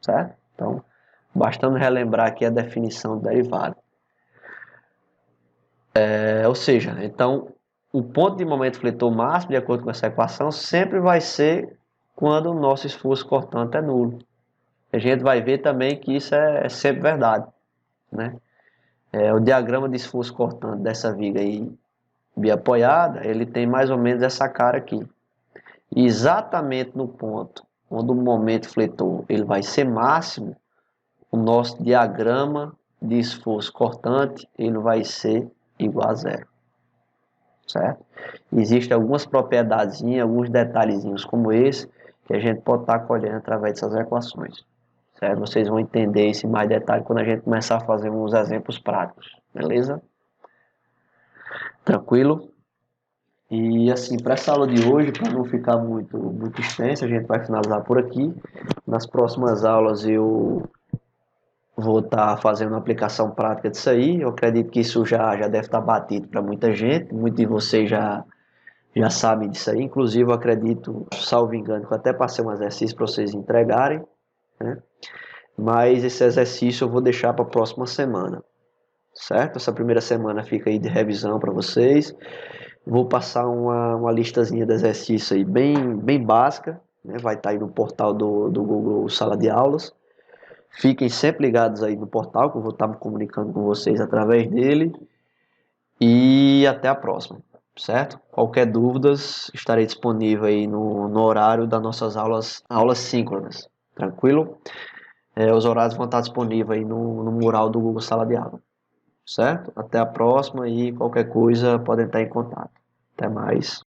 certo? Então, bastando relembrar aqui a definição do derivado. Ou seja, então, o ponto de momento fletor máximo, de acordo com essa equação, sempre vai ser quando o nosso esforço cortante é nulo. A gente vai ver também que isso é sempre verdade, né? O diagrama de esforço cortante dessa viga aí, biapoiada, ele tem mais ou menos essa cara aqui. E exatamente no ponto onde o momento fletor ele vai ser máximo, o nosso diagrama de esforço cortante ele vai ser igual a zero, certo? Existem algumas propriedades, alguns detalhezinhos como esse, que a gente pode estar colhendo através dessas equações, certo? Vocês vão entender isso em mais detalhe quando a gente começar a fazer uns exemplos práticos, beleza? Tranquilo? E assim, para essa aula de hoje, para não ficar muito extensa, a gente vai finalizar por aqui. Nas próximas aulas eu vou estar fazendo uma aplicação prática disso aí. Eu acredito que isso já deve estar batido para muita gente, muitos de vocês já sabem disso aí. Inclusive, eu acredito, salvo engano, que eu até passei um exercício para vocês entregarem, né? Mas esse exercício eu vou deixar para a próxima semana, certo? Essa primeira semana fica aí de revisão para vocês. Vou passar uma listazinha de exercícios aí bem básica, né? Vai estar aí no portal do Google Sala de Aulas. Fiquem sempre ligados aí no portal, que eu vou estar me comunicando com vocês através dele. E até a próxima, certo? Qualquer dúvidas, estarei disponível aí no horário das nossas aulas síncronas, tranquilo? Os horários vão estar disponíveis aí no mural do Google Sala de Aula, certo? Até a próxima e qualquer coisa podem estar em contato. Até mais.